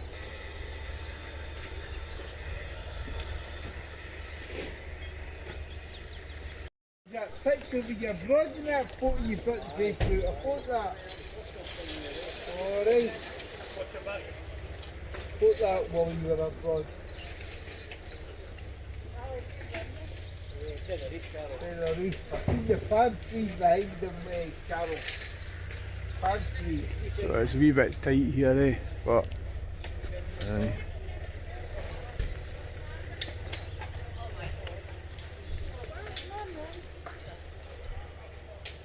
that picture with your blood in that photo you put on Facebook, I thought that. Alright. Put that while you were abroad. Tenerife. I seen the palm trees behind them, Carol. Palm trees. So it's a wee bit tight here, eh? But aye.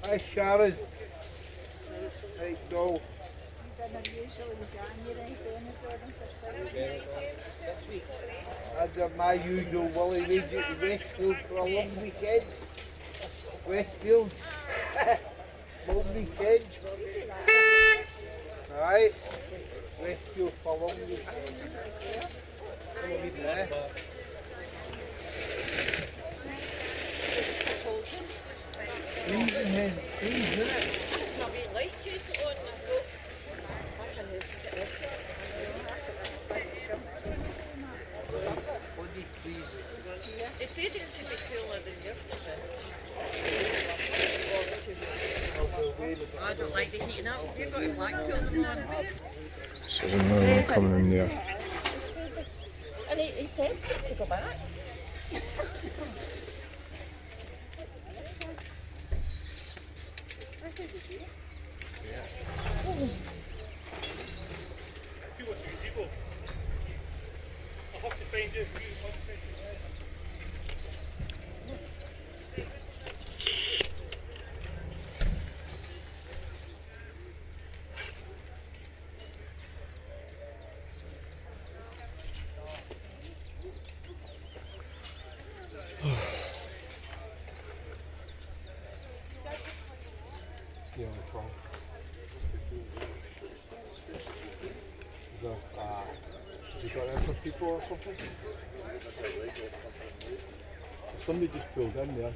Hi Sharon. Right, no. You've been unusual in January, doing it for them for 6 weeks. I did my usual Willie Reid at the Westfield for a long weekend. Westfield. Long weekend. Alright. Westfield for a long weekend. Yeah. It said it's to be cooler than yesterday. I don't like the heating up. You've got to Blackpool in the morning. So there's another one coming in there. And he's tested to go back. people or something? Somebody just pulled in there.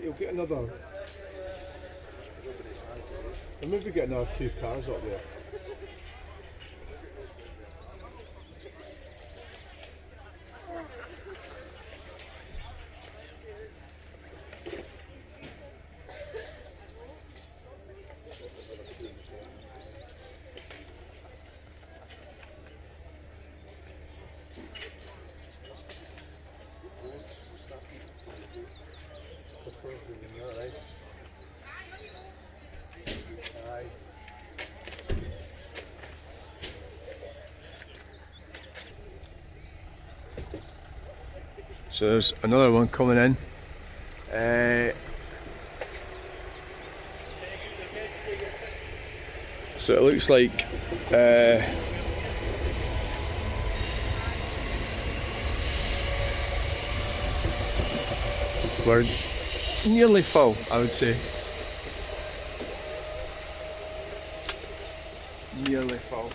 He'll get another. He'll maybe get another 2 cars up there. So there's another one coming in. So it looks like we're nearly full, I would say. Nearly full.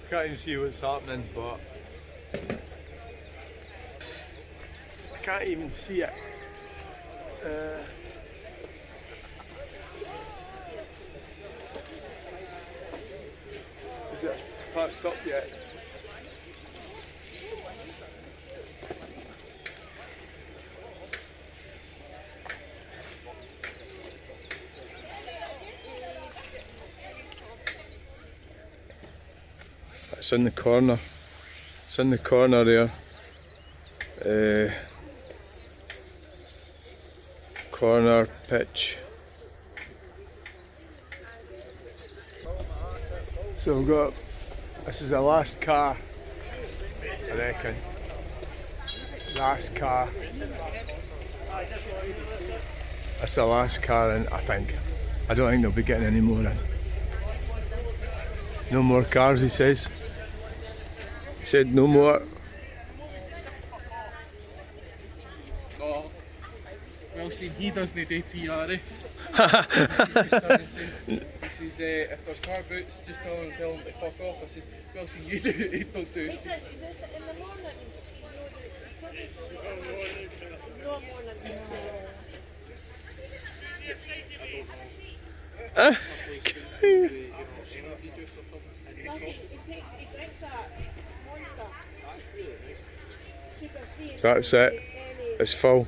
Can't even see what's happening, but I can't even see it. Is it packed up yet? It's in the corner. It's in the corner there. Corner pitch. So we've got, this is the last car, I reckon. Last car. That's the last car in, I think. I don't think they'll be getting any more in. No more cars, he says. He said no more. Oh, well, see, he doesn't do PR, eh? He says, if there's car boots, just tell him to fuck off. I says, well, see, you do it, don't do it. Is it in the morning? No morning. So that's it. It's full.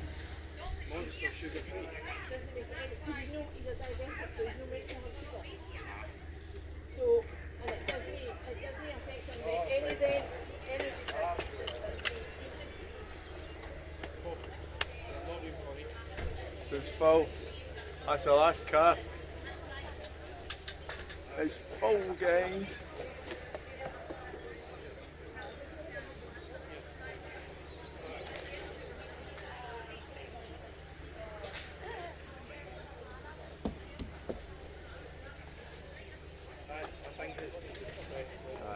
So it's full. That's the last car. It's full, guys.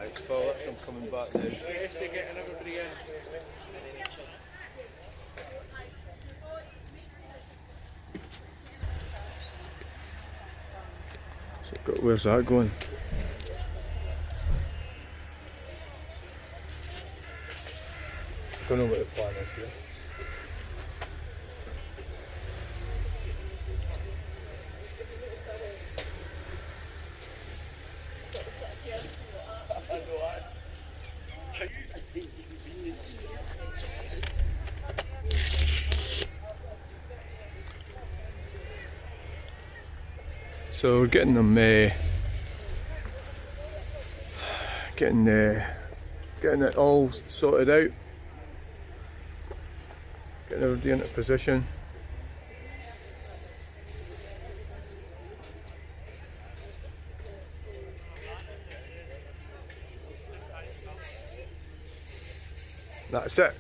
It's full. That's them coming back now. Yes, they're getting everybody in. Where's that going? I don't know what the plan is here. So we're getting them, getting it all sorted out, getting everybody into position. That's it.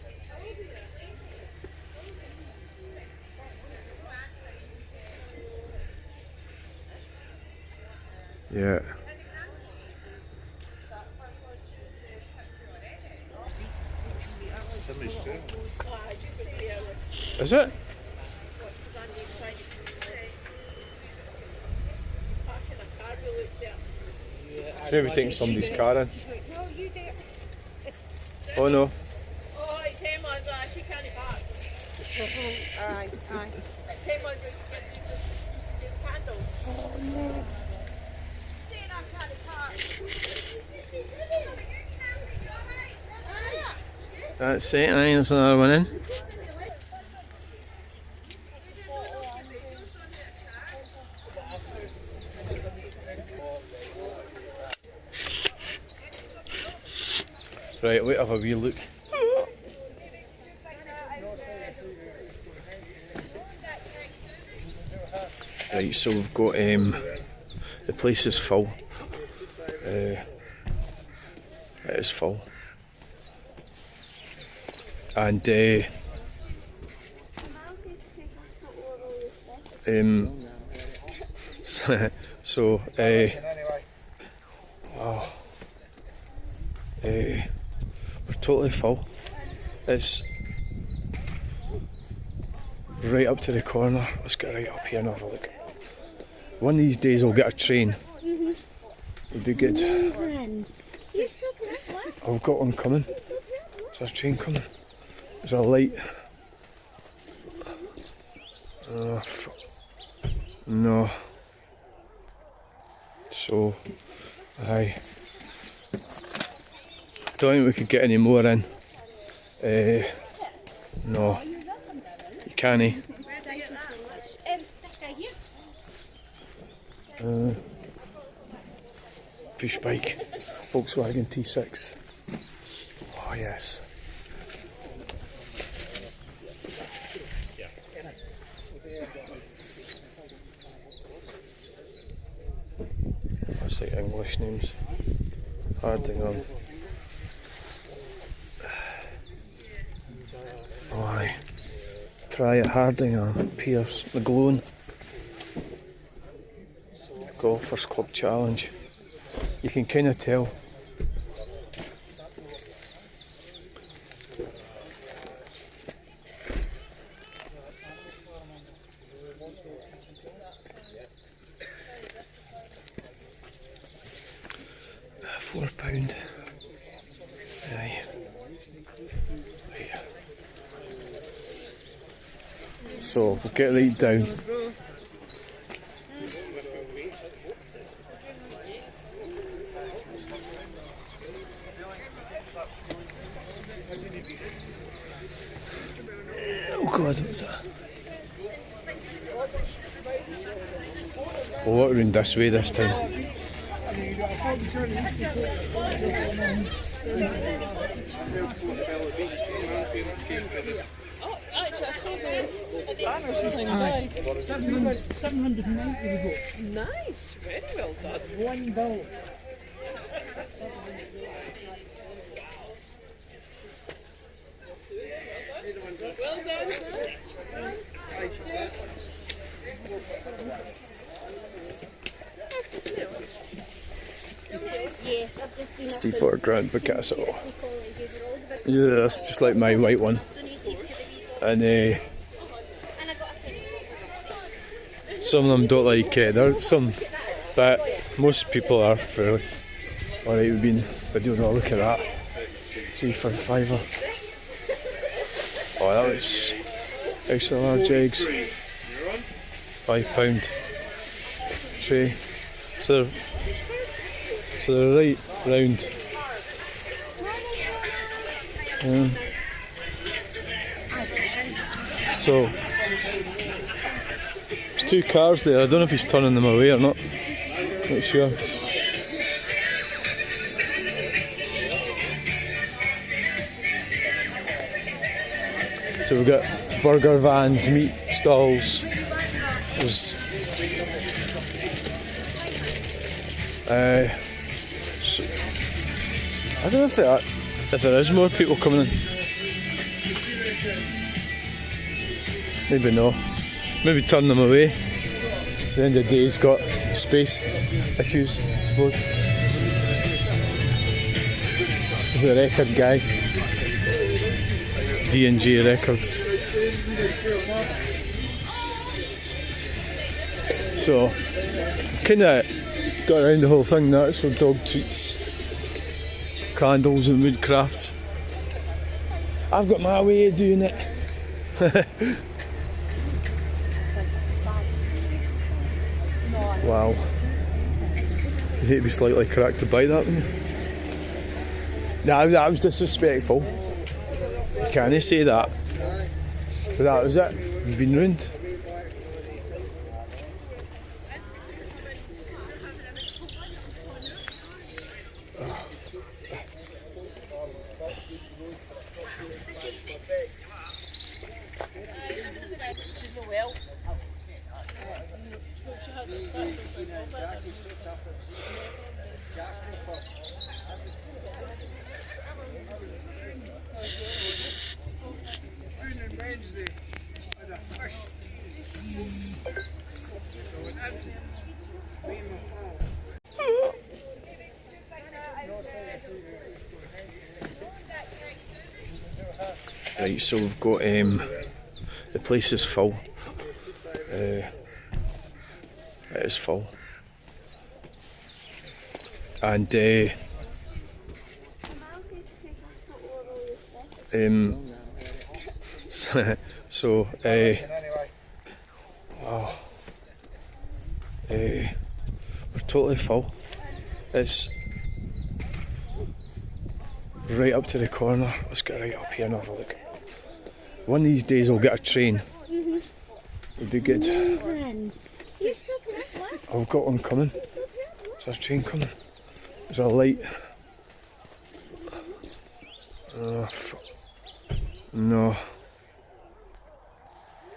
Yeah. Is it? Maybe taking somebody's car in. Oh no. Oh, it's Emma's, she can't park. Aye, aye. It's Emma's, you just use the candles. Oh no. Saying I can't park. That's it, aye, there's another one in. Right, wait, have a wee look. Right, so we've got the place is full. It is full. And so we're totally full. It's right up to the corner. Let's get right up here and have a look. One of these days I'll get a train. It'd be good. I've got one coming. There's a train coming. There's a light. No. So, aye. Don't think we could get any more in. No. You can't. Push bike. Volkswagen T6. Oh yes. That's like English names. Hardingham. Oh aye. Try it, Hardingham, Pierce, McGlone. Golfers Club Challenge. You can kind of tell. £4. Aye. Right. So we'll get right down. Oh God, what's that? We'll walk around this way this time. Oh, actually, I saw the banners and things, aye. 790 we got. Nice, very well done. One bill. Well done, Yes, I've just been See £4 Picasso. Yeah, that's just like my white one. And some of them don't like it. There's some, but most people are fairly alright with being videoed. Oh, look at that. 3 for a £5. Oh, that looks extra large eggs. £5 tray. So they're right round. So there's 2 cars there. I don't know if he's turning them away or not. Not sure. So we've got burger vans, meat stalls. There's so, I don't know if there is more people coming in. Maybe no. Maybe turn them away. At the end of the day, he's got space issues, I suppose. He's a record guy. D&J Records. So, kinda got around the whole thing. That's for dog treats, candles and wood crafts. I've got my way of doing it. Wow. You hate to be slightly cracked to buy that, wouldn't you? Nah, that was disrespectful. You can't say that. But that was it. You've been ruined. Right, so we've got the place is full. It is full, and so we're totally full. It's right up to the corner. Let's get right up here and have a look. One of these days we'll get a train. It'll be good. I've got one coming. Is there a train coming? There's a light. No.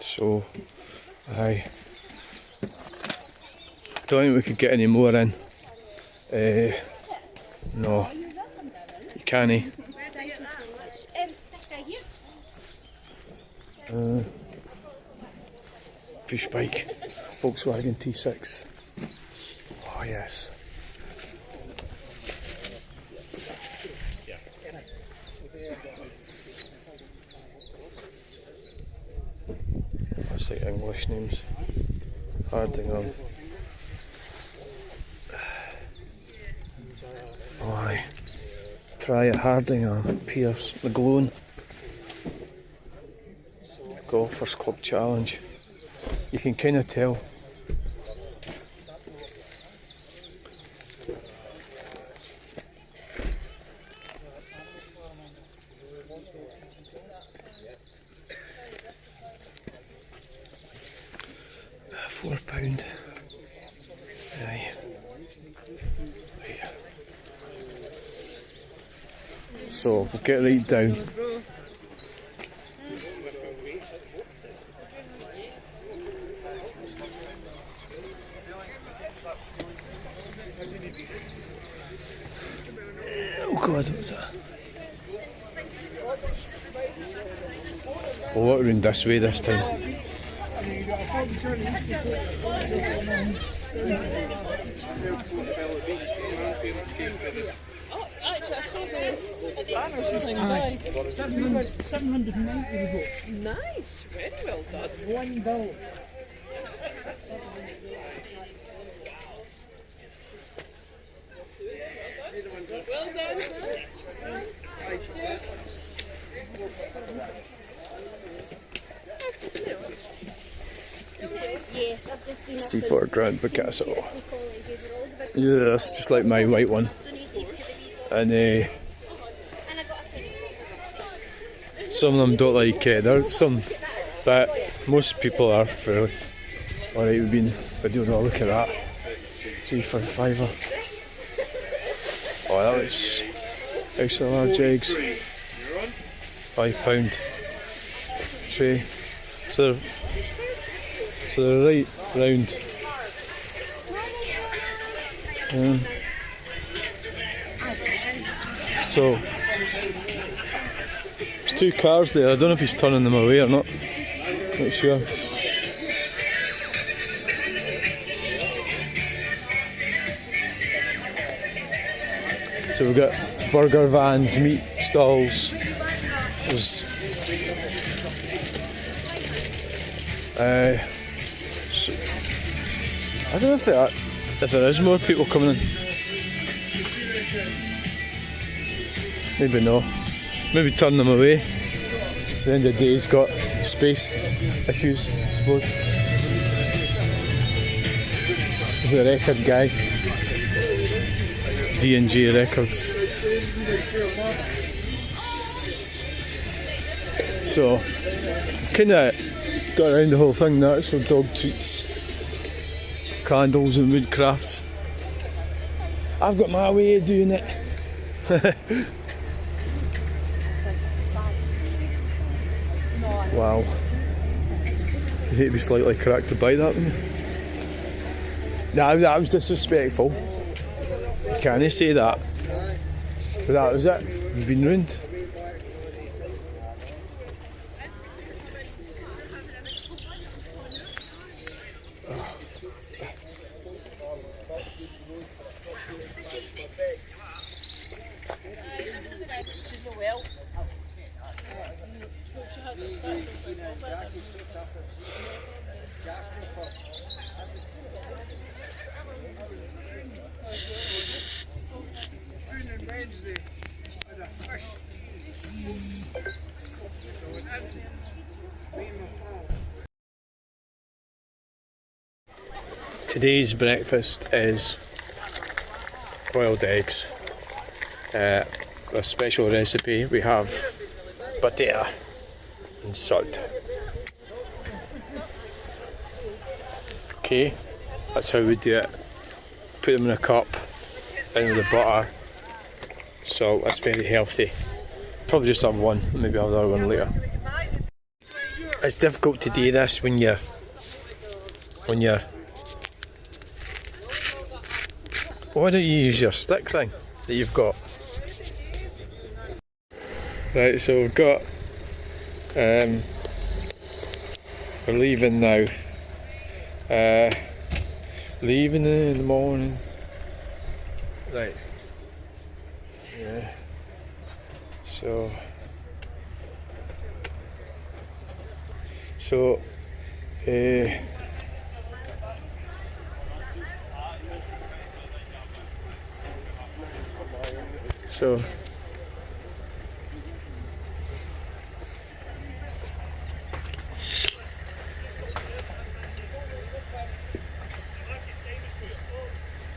So, aye. Don't think we could get any more in. No. You can't. Push bike. Volkswagen T6. Oh yes. That's like English names. Hardingham. Oh aye. Try at Hardingham, Pierce, McGlone. Golfers Club Challenge. You can kind of tell. £4. Aye. Right. So we'll get right down. Oh God, what's that? We'll walk around this way this time. Oh, actually, I saw the banners and things. Aye. 790 we got. Nice, very well done. One bill. Well done. Yes, I've just been See £4 Picasso. Yeah, that's just like my white one. And some of them don't like there's some, but most people are fairly alright. We've been videoed. Oh, look at that. 3 for £5. Oh, that was extra large eggs. £5 tray. So they're right round. So there's 2 cars there. I don't know if he's turning them away or not. Not sure. So we've got burger vans, meat stalls, There's, so, I don't know if there is more people coming in. Maybe no. Maybe turn them away. At the end of the day, he's got space issues, I suppose. He's a record guy. D&G Records. So, kinda got around the whole thing now. So dog treats, candles and wood crafts. I've got my way of doing it. Wow. You hate to be slightly cracked to buy that, wouldn't you? Nah, that was disrespectful. You can't say that. But that was it. You've been ruined. Today's breakfast is boiled eggs. A special recipe. We have potato and salt. Okay, that's how we do it. Put them in a cup, in with the butter, salt. That's very healthy. Probably just have one, maybe have the other one later. It's difficult to do this when you're why don't you use your stick thing that you've got? Right, so we've got we're leaving now. Leaving in the morning. Right. Yeah. So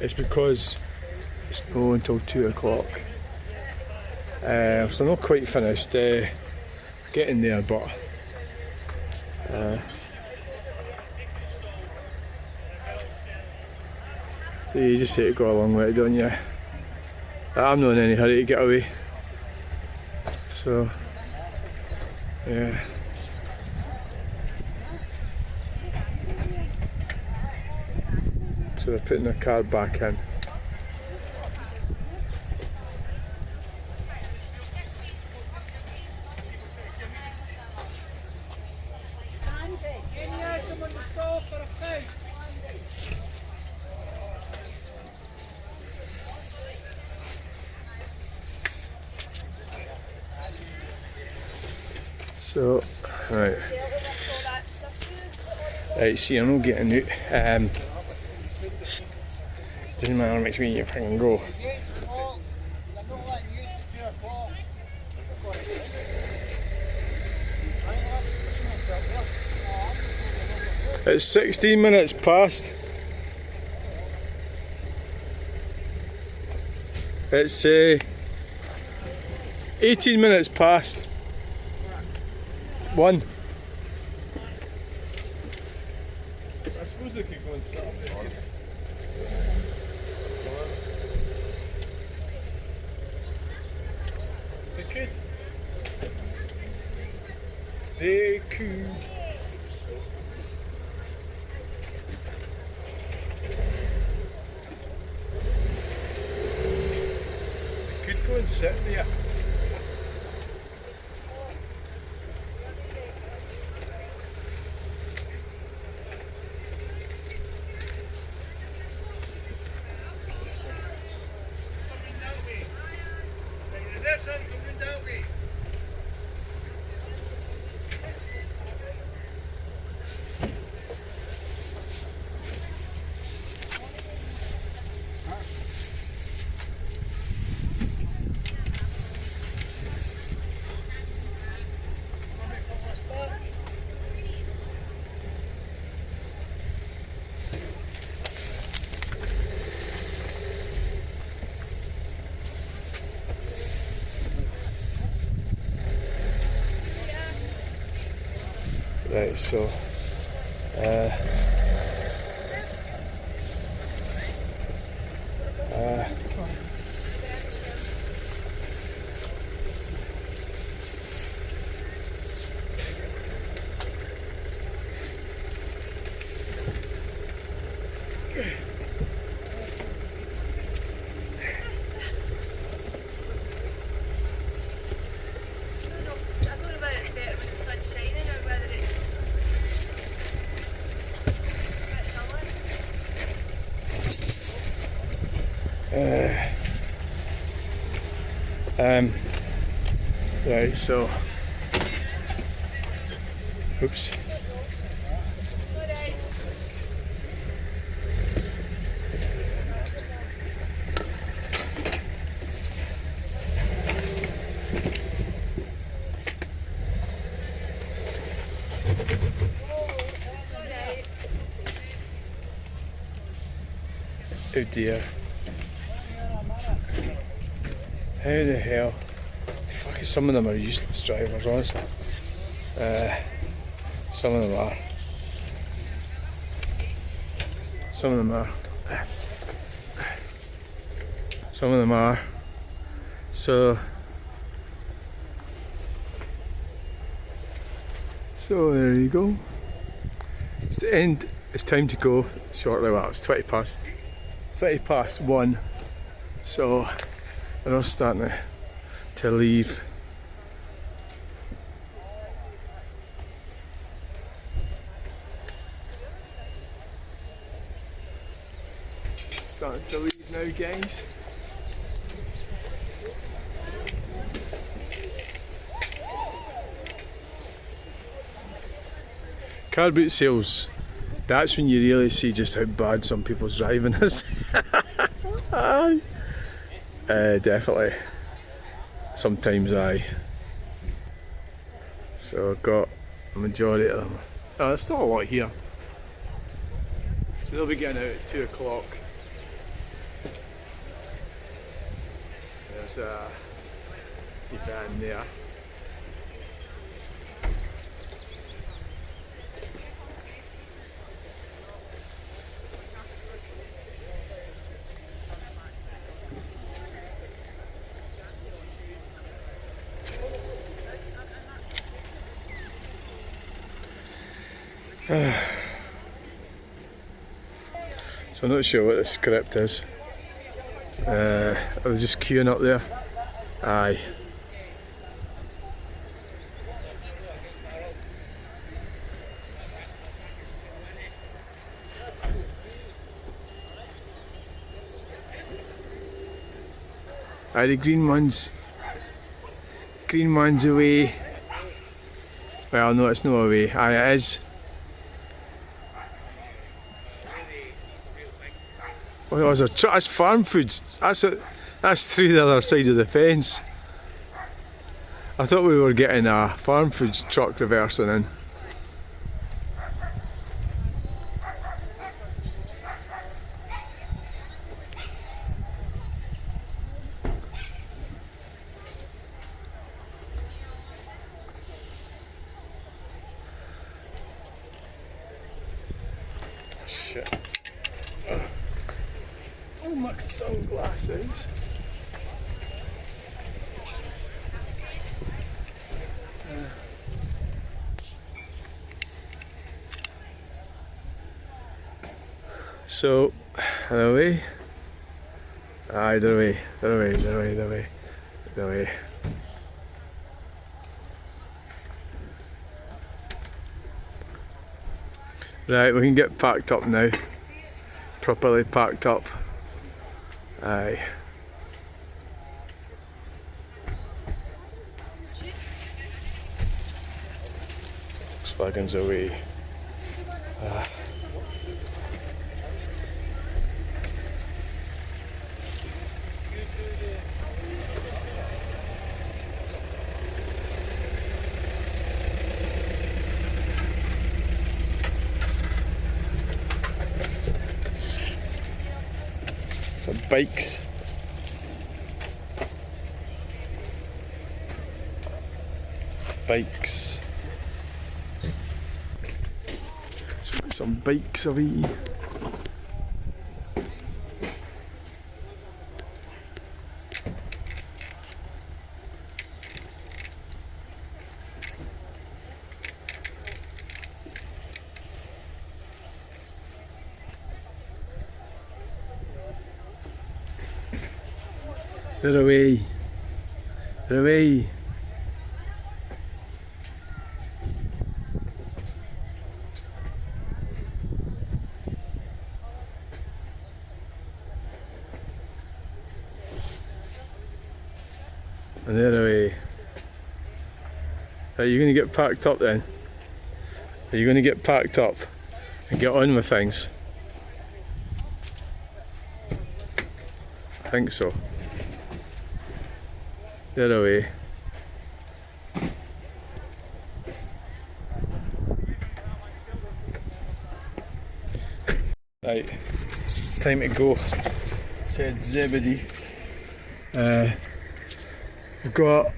it's because it's not until 2 o'clock. So not quite finished getting there, but so you just have to go along with it, don't you? I'm not in any hurry to get away. So yeah. So they're putting the car back in. So, right. Right, see, I'm not getting out. Doesn't matter which way you fucking go. It's 16 minutes past. It's 18 minutes past 1. I suppose they could go and sit up there. They could. They could. They could go and sit there. Right, so I don't know whether it's better when the sun's shining or whether it's a bit duller. right, so oops. Oh dear. How the hell? Fucking some of them are useless drivers, honestly. Some of them are. Some of them are. Some of them are. So there you go. It's the end. It's time to go shortly. Well, it's 20 past 1. So they're all starting to leave. Starting to leave now, guys. Car boot sales. That's when you really see just how bad some people's driving is. Definitely. Sometimes aye. So I've got a majority of them. Oh, there's still a lot here. So they'll be getting out at 2 o'clock. There's a van there. So I'm not sure what the script is. Are they just queuing up there? Aye. Aye, the green one's away. Well, no, it's not away. Aye, it is. Well, that's farm foods. That's through the other side of the fence. I thought we were getting a farm foods truck reversing in. Shit. Oh, my sunglasses. So, they're away. Aye, they're away. Right, we can get packed up now. Properly packed up. Aye. Volkswagen's away. Some bikes. some bikes a wee. They're away. They're away. And they're away. Are you going to get packed up then? Are you going to get packed up and get on with things? I think so. They're away. Right, time to go, said Zebedee. We've got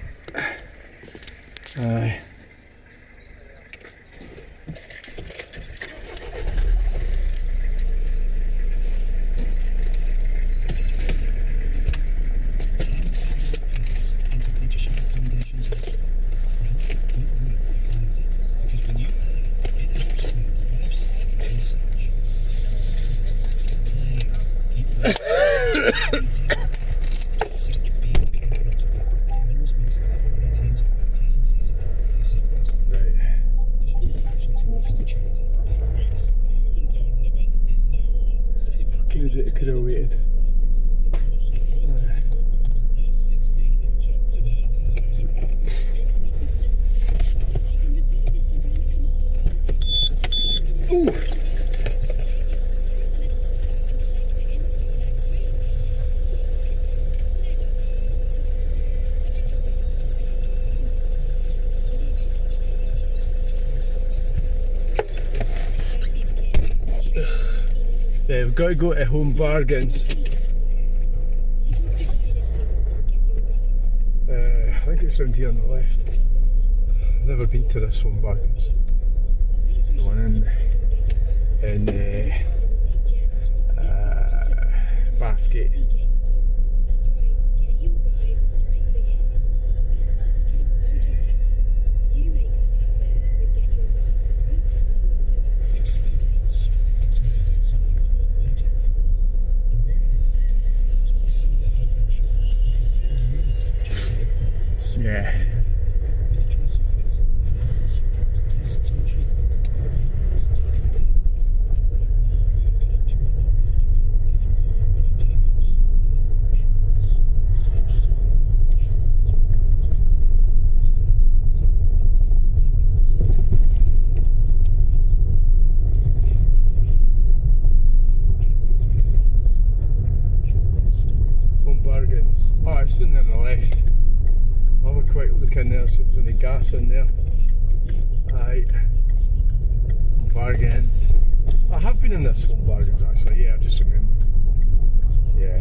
could have waited. Ooh. Yeah, we've got to go to Home Bargains. I think it's around here on the left. I've never been to this Home Bargains. The one in Bathgate. Yeah. Home Bargains. Oh, it's in there on the left. I'll have a quick look in there, see if there's any gas in there. Aye. Home Bargains. I have been in this Home Bargains actually, yeah, I just remembered. Yeah.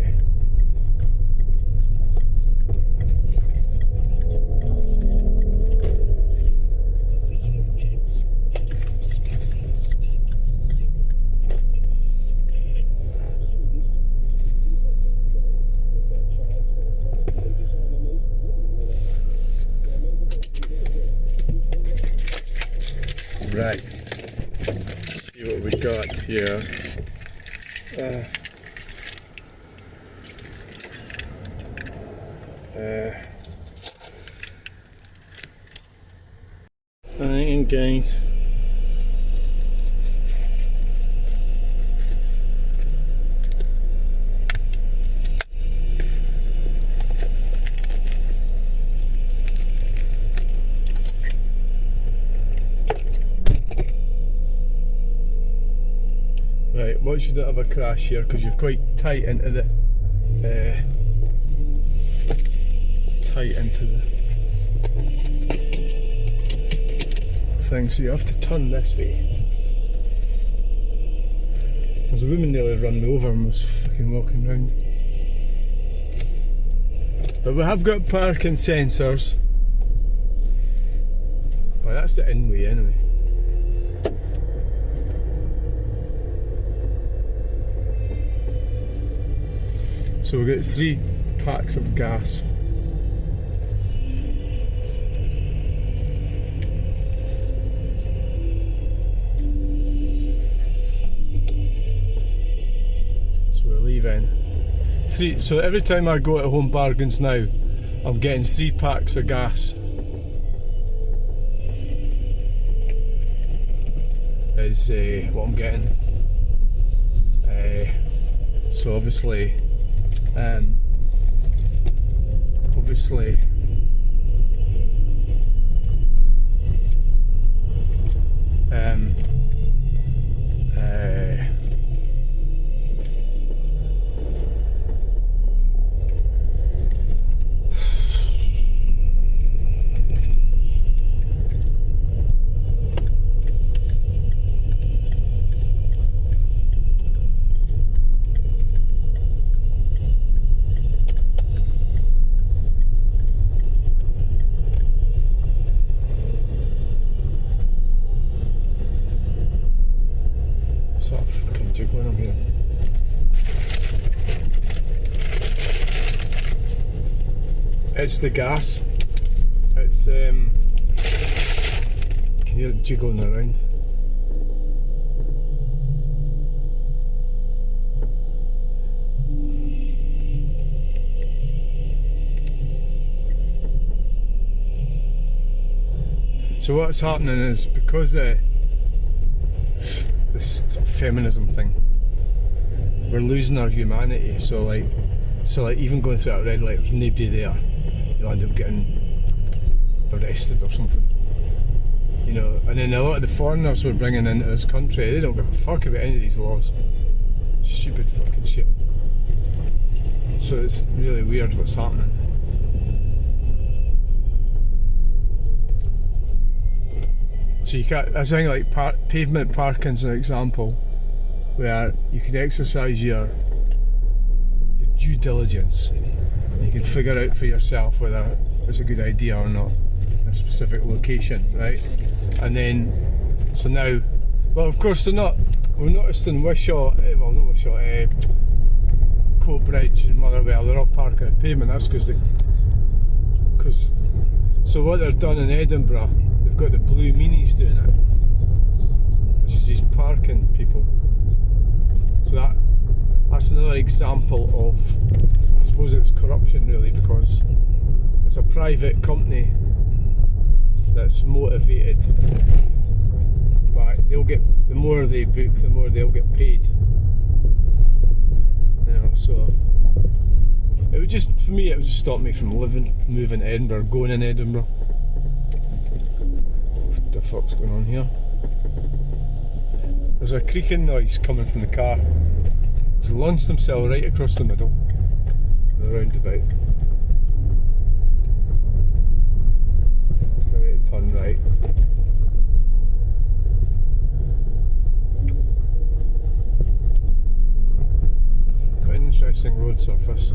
Right, let's see what we got here. Alright guys. Right, watch you don't have a crash here because you're quite tight into the thing, so you have to turn this way. There's a woman nearly run me over and was fucking walking round. But we have got parking sensors. But that's the in way anyway. So we got 3 packs of gas. So we're leaving. 3. So every time I go to Home Bargains now, I'm getting 3 packs of gas. Is what I'm getting. So obviously, sort of fucking jiggling on here. It's the gas. It's you can hear it jiggling around. So what's happening is because this sort of feminism thing, we're losing our humanity. So like even going through that red light, there's nobody there. You'll end up getting arrested or something. You know, and then a lot of the foreigners we're bringing into this country, they don't give a fuck about any of these laws. Stupid fucking shit. So it's really weird what's happening. So you can't, I think like pavement parking's an example where you can exercise your due diligence. You can figure out for yourself whether it's a good idea or not in a specific location, right? And then, so now, well of course they're not, we've noticed in Wishaw, well not Wishaw, Coatbridge and Motherwell, they're all parking on pavement. That's because so what they've done in Edinburgh, they've got the blue meanies doing it, which is these parking people. So that's another example of, I suppose it's corruption really, because it's a private company that's motivated by, they'll get, the more they book, the more they'll get paid. You know, so it would just, for me, it would just stop me from moving to Edinburgh, going in Edinburgh. What the fuck's going on here? There's a creaking noise coming from the car. He's launched himself right across the middle of the roundabout. He's going to turn right. Quite an interesting road surface.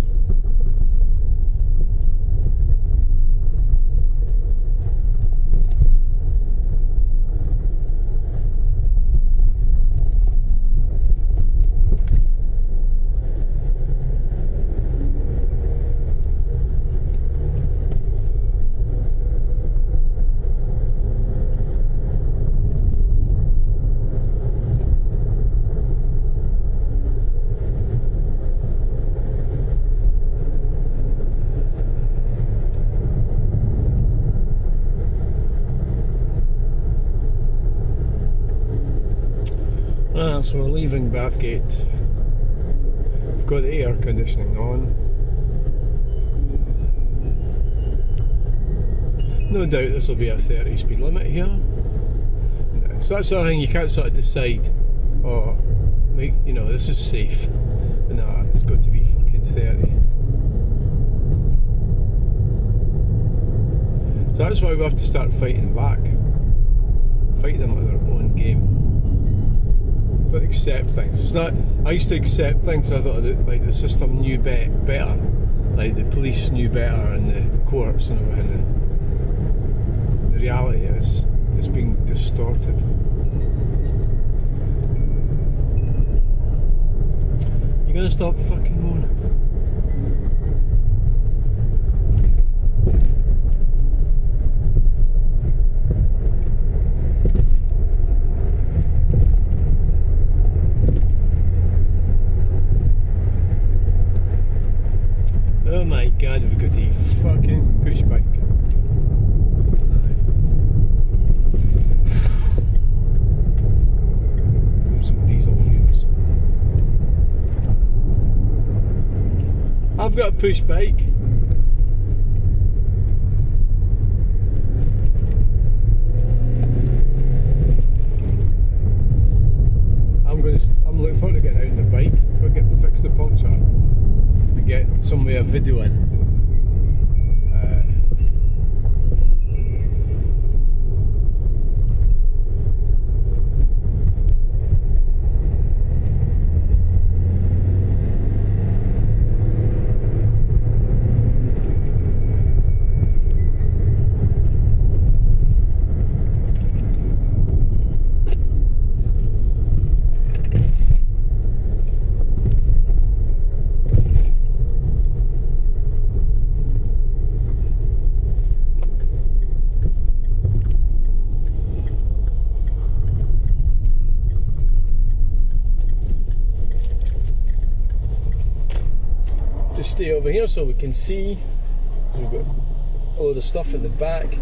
So we're leaving Bathgate. We've got the air conditioning on. No doubt this will be a 30 speed limit here. No. So that's the other thing, you can't sort of decide, oh, like, you know, this is safe. But no, it's got to be fucking 30. So that's why we have to start fighting back. Fight them at their own game. Don't accept things. It's not, I used to accept things, I thought that, like, the system knew better. Like the police knew better and the courts and everything. And the reality is, it's being distorted. You gonna stop fucking moaning? Oh my god, we've got the fucking push bike. Some diesel fumes. I've got a push bike. I'm looking forward to getting out on the bike. We'll fix the puncture and get somewhere video in. Just stay over here so we can see. We've got all the stuff in the back.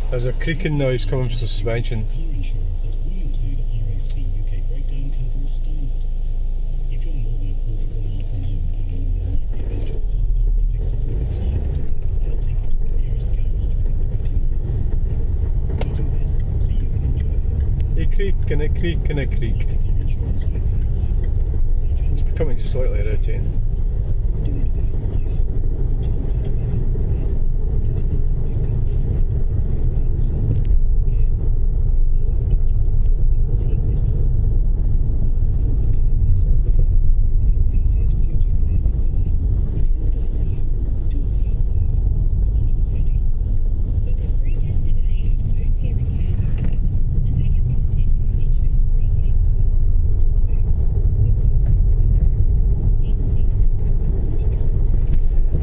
There's a creaking noise coming from the suspension. Car insurances will include RAC UK breakdown cover as standard. If you're more than a quarter of a mile from home and normally unlikely event your car can't be fixed at the roadside, they'll take you to the nearest garage within 20 miles. We do this so you can enjoy the moment. It creaked and it creaked and it creaked. Car insurance you can rely on. So It's becoming slightly irritating. do it for your wife, who told you to be unwed, just think you picked up Fred, your grandson, again. Now your daughter's gone because he missed football. It's the fourth time this month. You don't leave his future in any goodbye. If you don't do it for you, do it for your wife. Come along, Freddie. Book a free test today at boatshearingcare.com and take advantage of our interest-free payment plans. Boats, with you, for life. T's and C's apply. When it comes to retirement,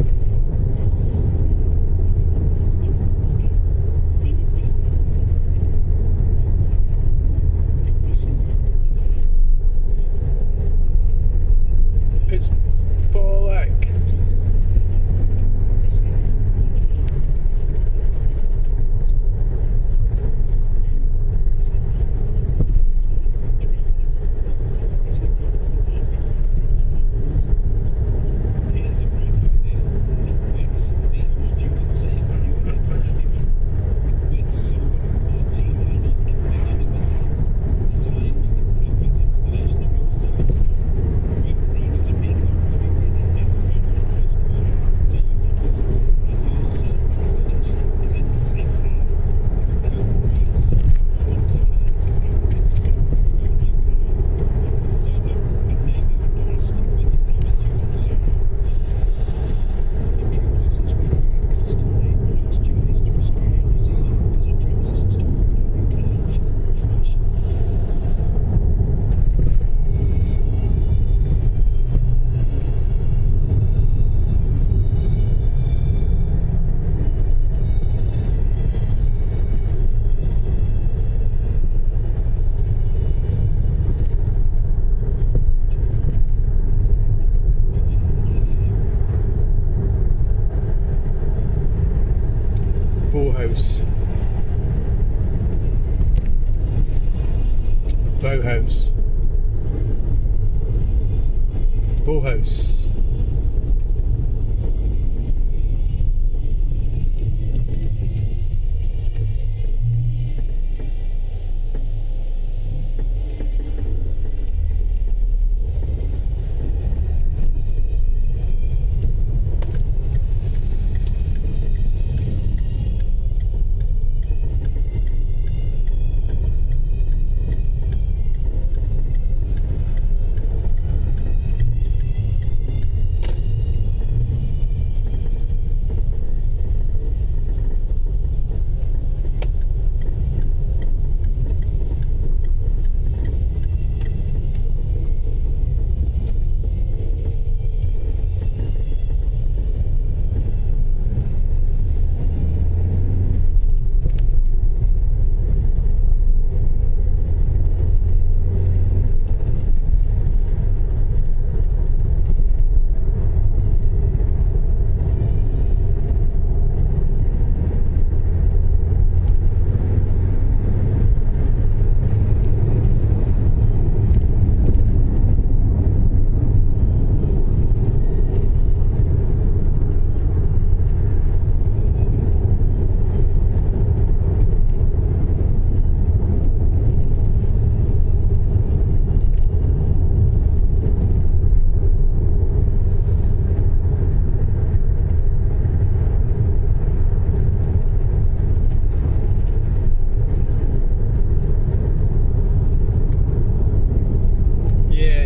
Bowhouse.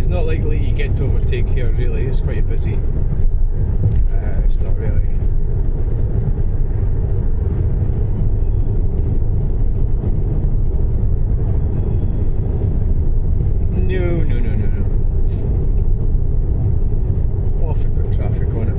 Not likely you get to overtake here really, it's quite busy. It's not really. No. It's awful good traffic on it.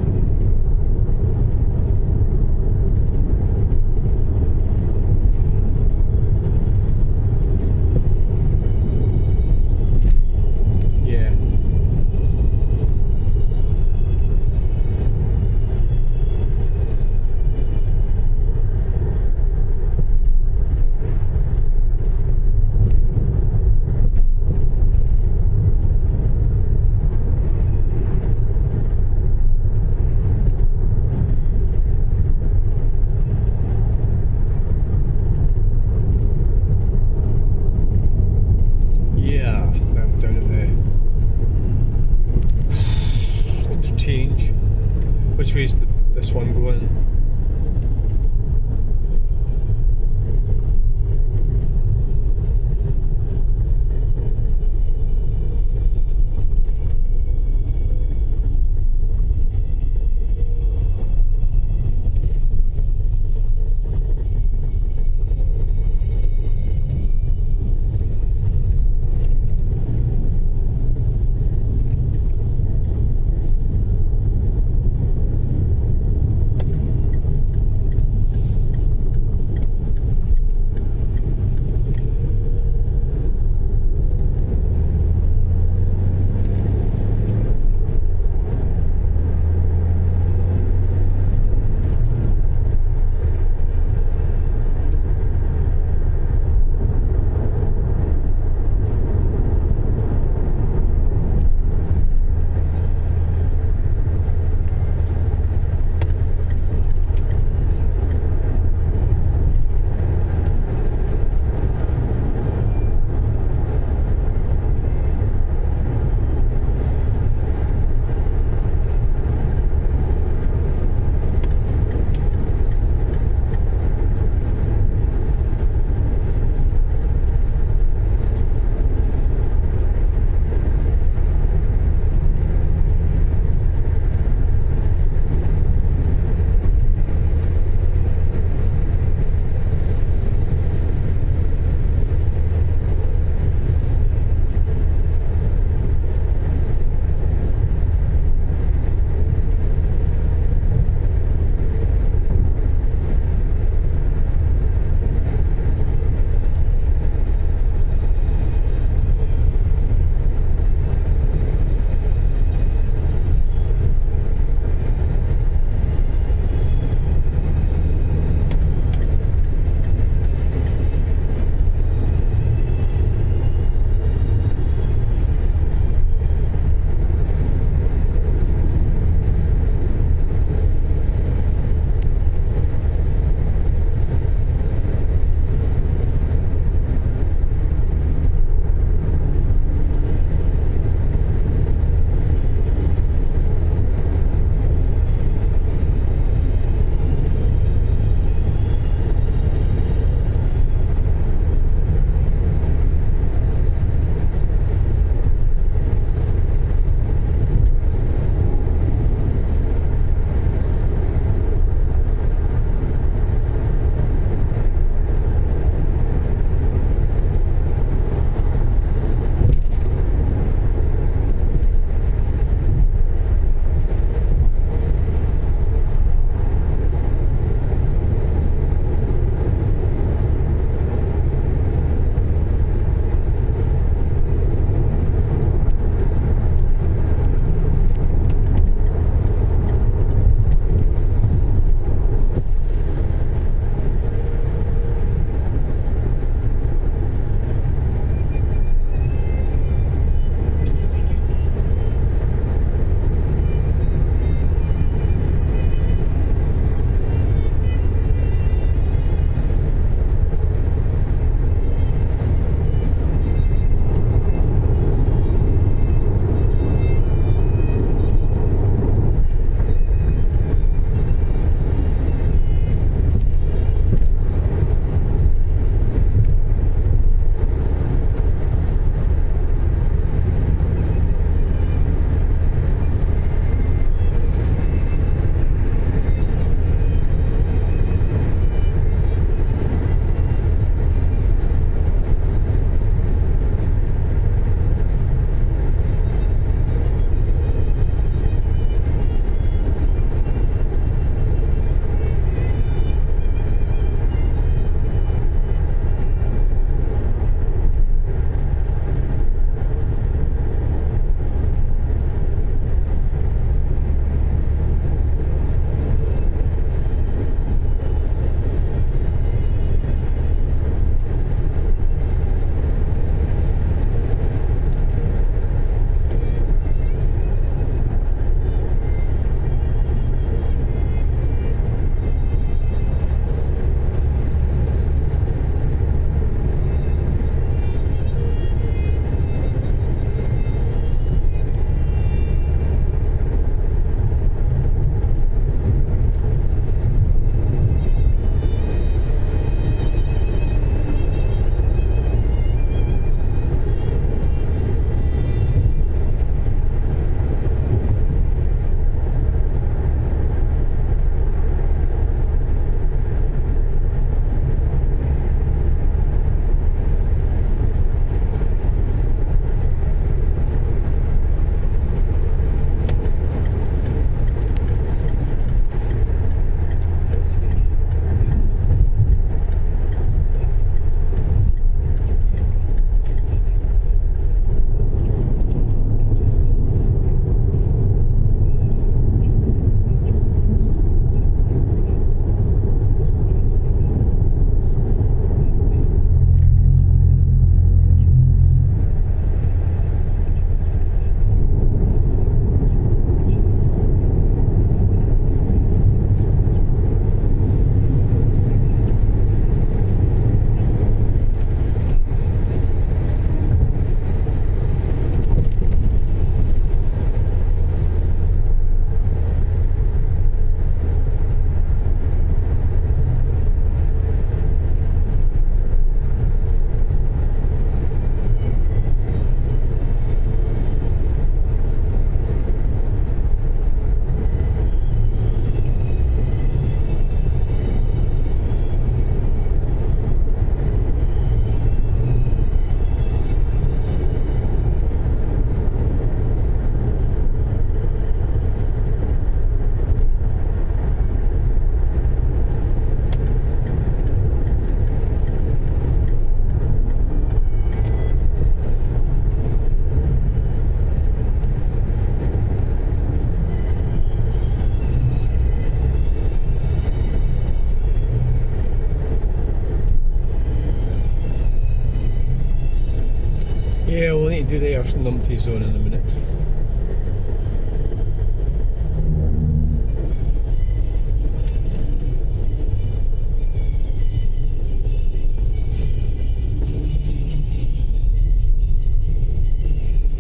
do the Earth numpty zone in a minute.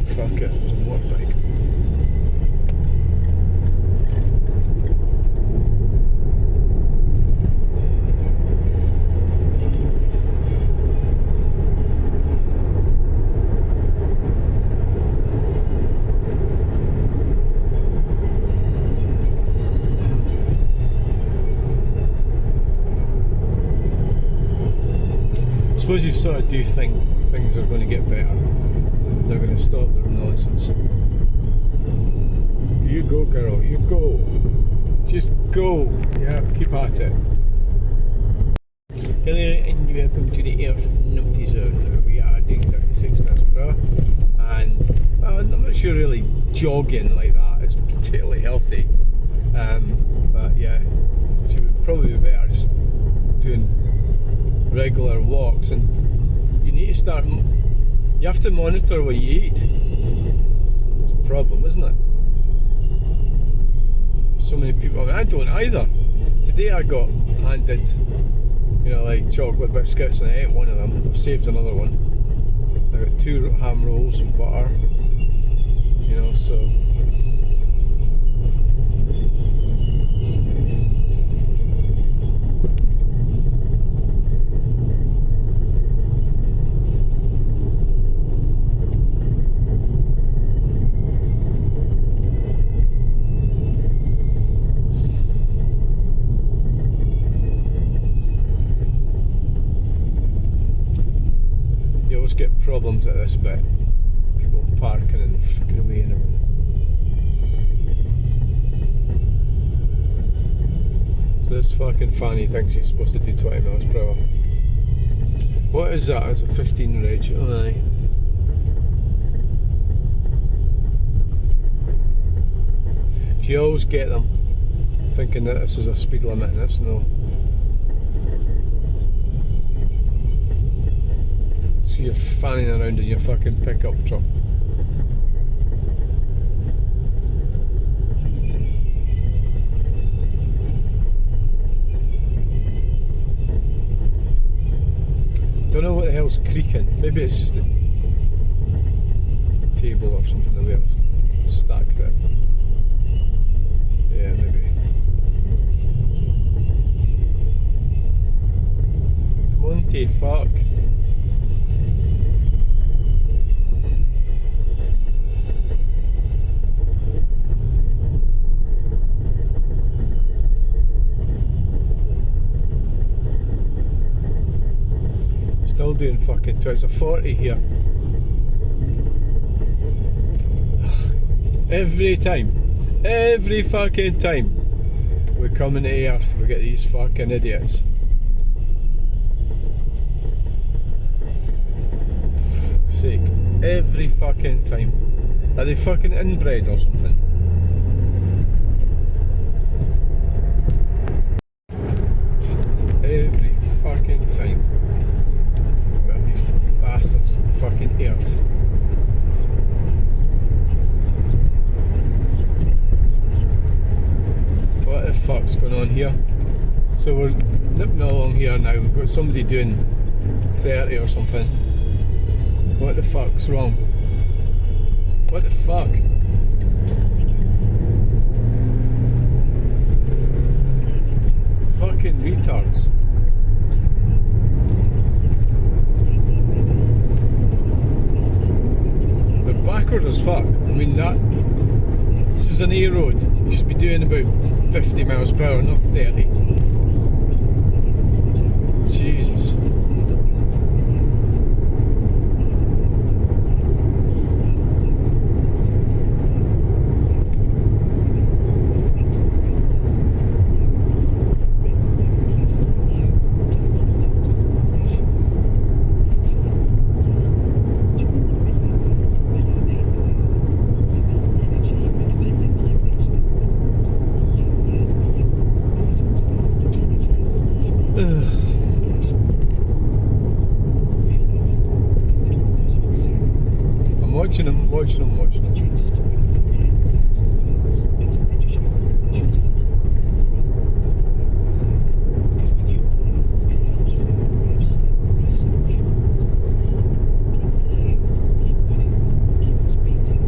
Fuck it, it's a motorbike. I suppose you sort of do think things are going to get better. They're going to stop their nonsense. You go, girl, you go. Just go. Yeah, keep at it. Hello and welcome to the Earth Numpty Zone. We are doing 36 miles per hour. And I'm not sure really jogging like that is particularly healthy. But yeah, she would probably be better just doing regular walks, and you need to start. You have to monitor what you eat. It's a problem, isn't it? So many people. I mean, I don't either. Today I got handed, like chocolate biscuits, and I ate one of them. I've saved another one. I got 2 ham rolls and butter. So. Get problems at this bit. People parking and fucking away and everything. So this fucking fanny thinks he's supposed to do 20 miles per hour. What is that? It's a 15 reg. Oh, aye. If you always get them thinking that this is a speed limit and it's no. You're fanning around in your fucking pickup truck. Don't know what the hell's creaking. Maybe it's just a table or something that we have stacked it. Yeah, maybe. Come on, fuck. Still doing fucking it's a 40 here. Every fucking time we come into Earth, we get these fucking idiots. Fuck's sake, every fucking time. Are they fucking inbred or something? Every fucking time. Well, these bastards fucking Earth. What the fuck's going on here? So we're nipping along here now. We've got somebody doing 30 or something. What the fuck's wrong? What the fuck? Fucking retards. They're backward as fuck. I mean this is an A road. You should be doing about 50 miles per hour, not 30. Jesus. watching them. Chances to winning to £10,000 into British Heart Foundation's Hot Rod because when you play, it helps fund life-saving research. So go on, keep playing, keep winning, keep us beating.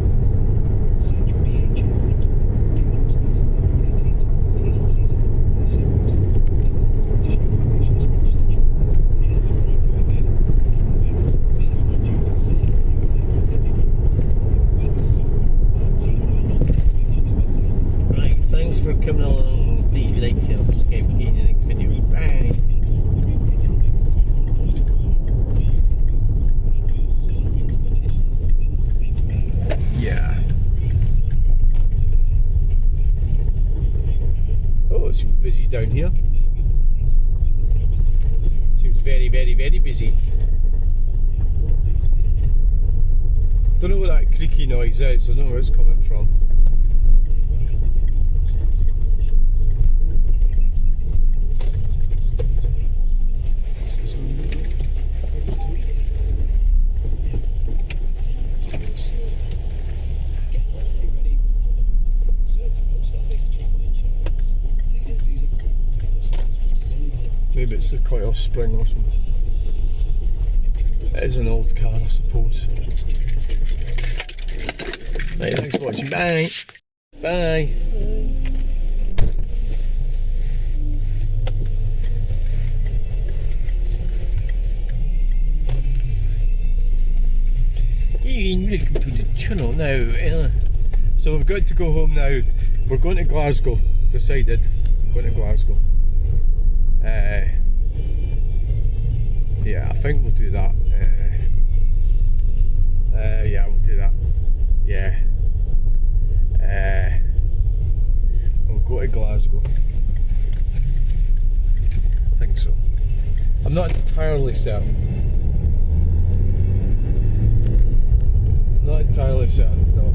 Search BHF Lottery. Gamble responsibly. 18 to. T's and C's apply. Please see website for more details. British Heart Foundation is registered charity. Here's a great idea. Let's see how much you can save on your electricity bill. With Wix Solar, that's all our Lothian we never sell. Right, thanks for coming along. Please like, share, subscribe, see you in the next video. Bye. Yeah. Oh, it seems busy down here. Seems very, very, very busy. Don't know what that creaky noise is. I don't know where it's coming from. Maybe it's the coil spring or something. It is an old car, I suppose. Right, thanks for watching. Bye. Bye. Welcome to the channel now. So we've got to go home now. We're going to Glasgow. Decided. Going to Glasgow. Yeah, I think we'll do that. Yeah, we'll do that. Yeah. We'll go to Glasgow. I think so. I'm not entirely certain. Not entirely certain, no.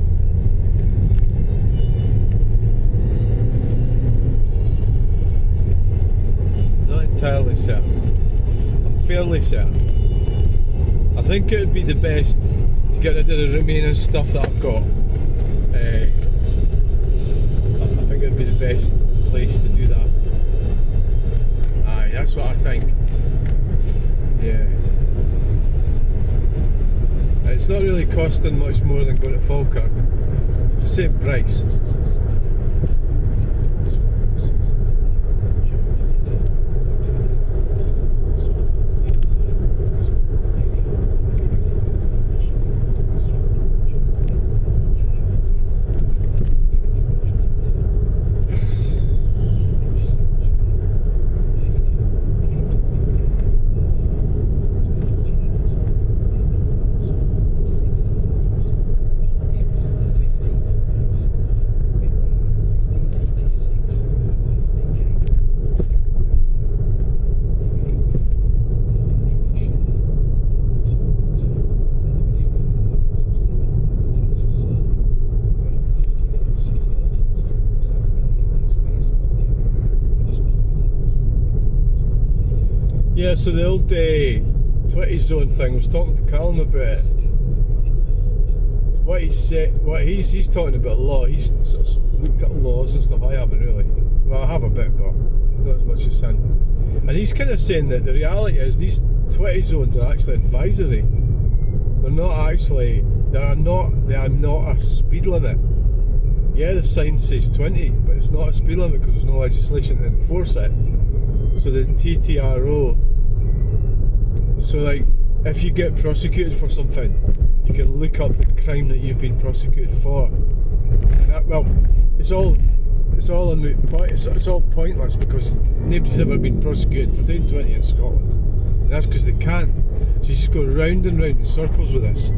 Not entirely certain. I'm fairly certain. I think it would be the best to get rid of the remaining stuff that I've got. I think it would be the best place to do that. Aye, that's what I think. Yeah. It's not really costing much more than going to Falkirk. It's the same price. Yeah, so the old 20 zone thing, I was talking to Callum about it. What he said, he's talking about law. He's sort of looked at laws and stuff. I haven't really. Well, I have a bit, but not as much as him. And he's kind of saying that the reality is these 20 zones are actually advisory. They're not actually. They are not a speed limit. Yeah, the sign says 20, but it's not a speed limit because there's no legislation to enforce it. So the TTRO. So like, if you get prosecuted for something, you can look up the crime that you've been prosecuted for. And that, well, it's all a moot point. It's all pointless because nobody's ever been prosecuted for doing 20 in Scotland, and that's because they can't. So you just go round and round in circles with this.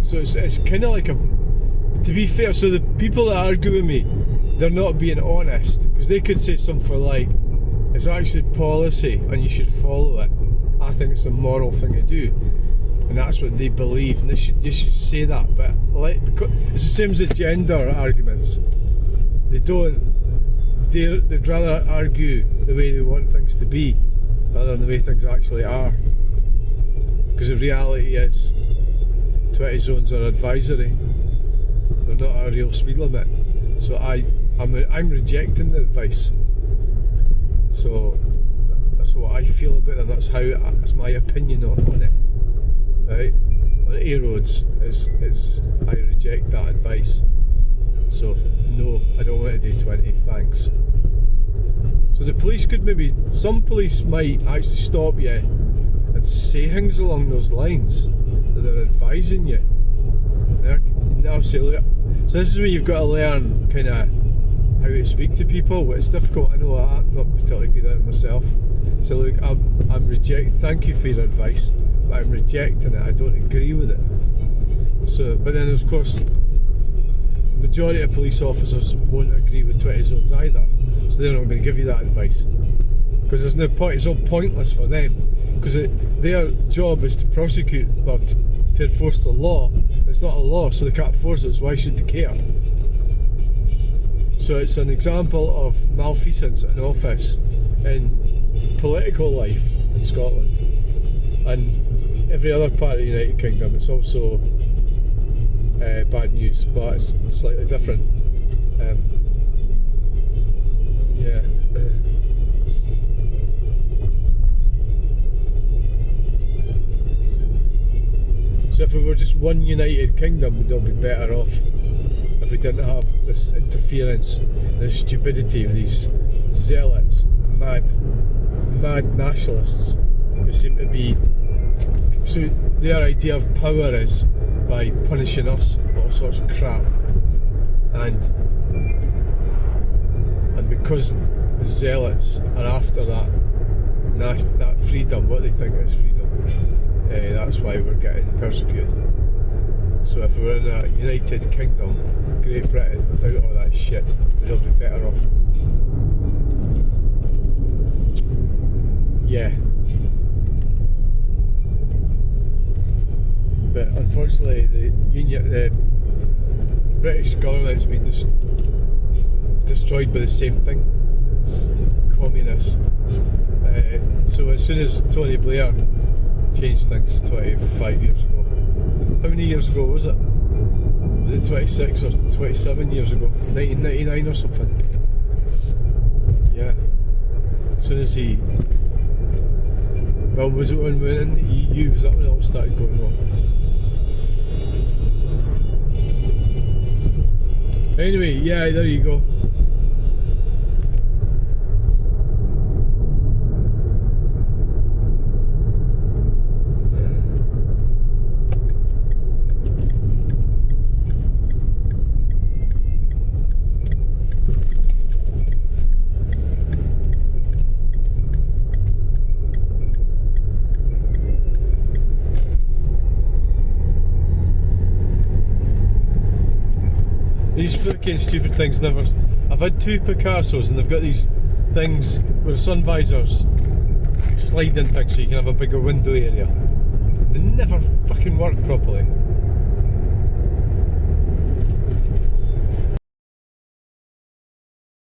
So it's kind of like a. To be fair, so the people that argue with me, they're not being honest, because they could say something like, it's actually policy and you should follow it. I think it's a moral thing to do, and that's what they believe, and you should say that. But because it's the same as the gender arguments. They'd rather argue the way they want things to be, rather than the way things actually are. Because the reality is 20 zones are advisory, they're not a real speed limit. So I'm rejecting the advice. So that's what I feel about them. That's my opinion on it. Right? On A roads, I reject that advice. So no, I don't want to do 20. Thanks. So the police could some police might actually stop you and say things along those lines that they're advising you. Now say, look, so this is where you've got to learn kind of how to speak to people. It's difficult, I know, I'm not particularly good at it myself. So look, I'm rejecting, thank you for your advice, but I'm rejecting it, I don't agree with it. So, but then of course, the majority of police officers won't agree with 20 zones either, so they're not going to give you that advice. Because there's no point, it's all pointless for them. Because their job is to prosecute, well, to enforce the law. It's not a law, so they can't enforce it, so why should they care? So it's an example of malfeasance in office in political life in Scotland. And every other part of the United Kingdom, it's also bad news, but it's slightly different. Yeah. So if we were just one United Kingdom, we'd all be better off if we didn't have this interference, this stupidity of these zealots, mad nationalists who seem to be. So their idea of power is by punishing us, all sorts of crap, and because the zealots are after that freedom, what they think is freedom. That's why we're getting persecuted. So if we were in a United Kingdom, Great Britain, without all that shit, we'd all be better off. Yeah. But unfortunately, the British government's been destroyed by the same thing. Communist. So as soon as Tony Blair changed things 25 years ago. How many years ago was it? Was it 26 or 27 years ago? 1999 or something? Yeah. As soon as he... Well, was it when we went in the EU? Was that when it all started going wrong? Anyway, yeah, there you go. These fucking stupid things never... I've had two Picassos and they've got these things with sun visors, sliding things so you can have a bigger window area. They never fucking work properly.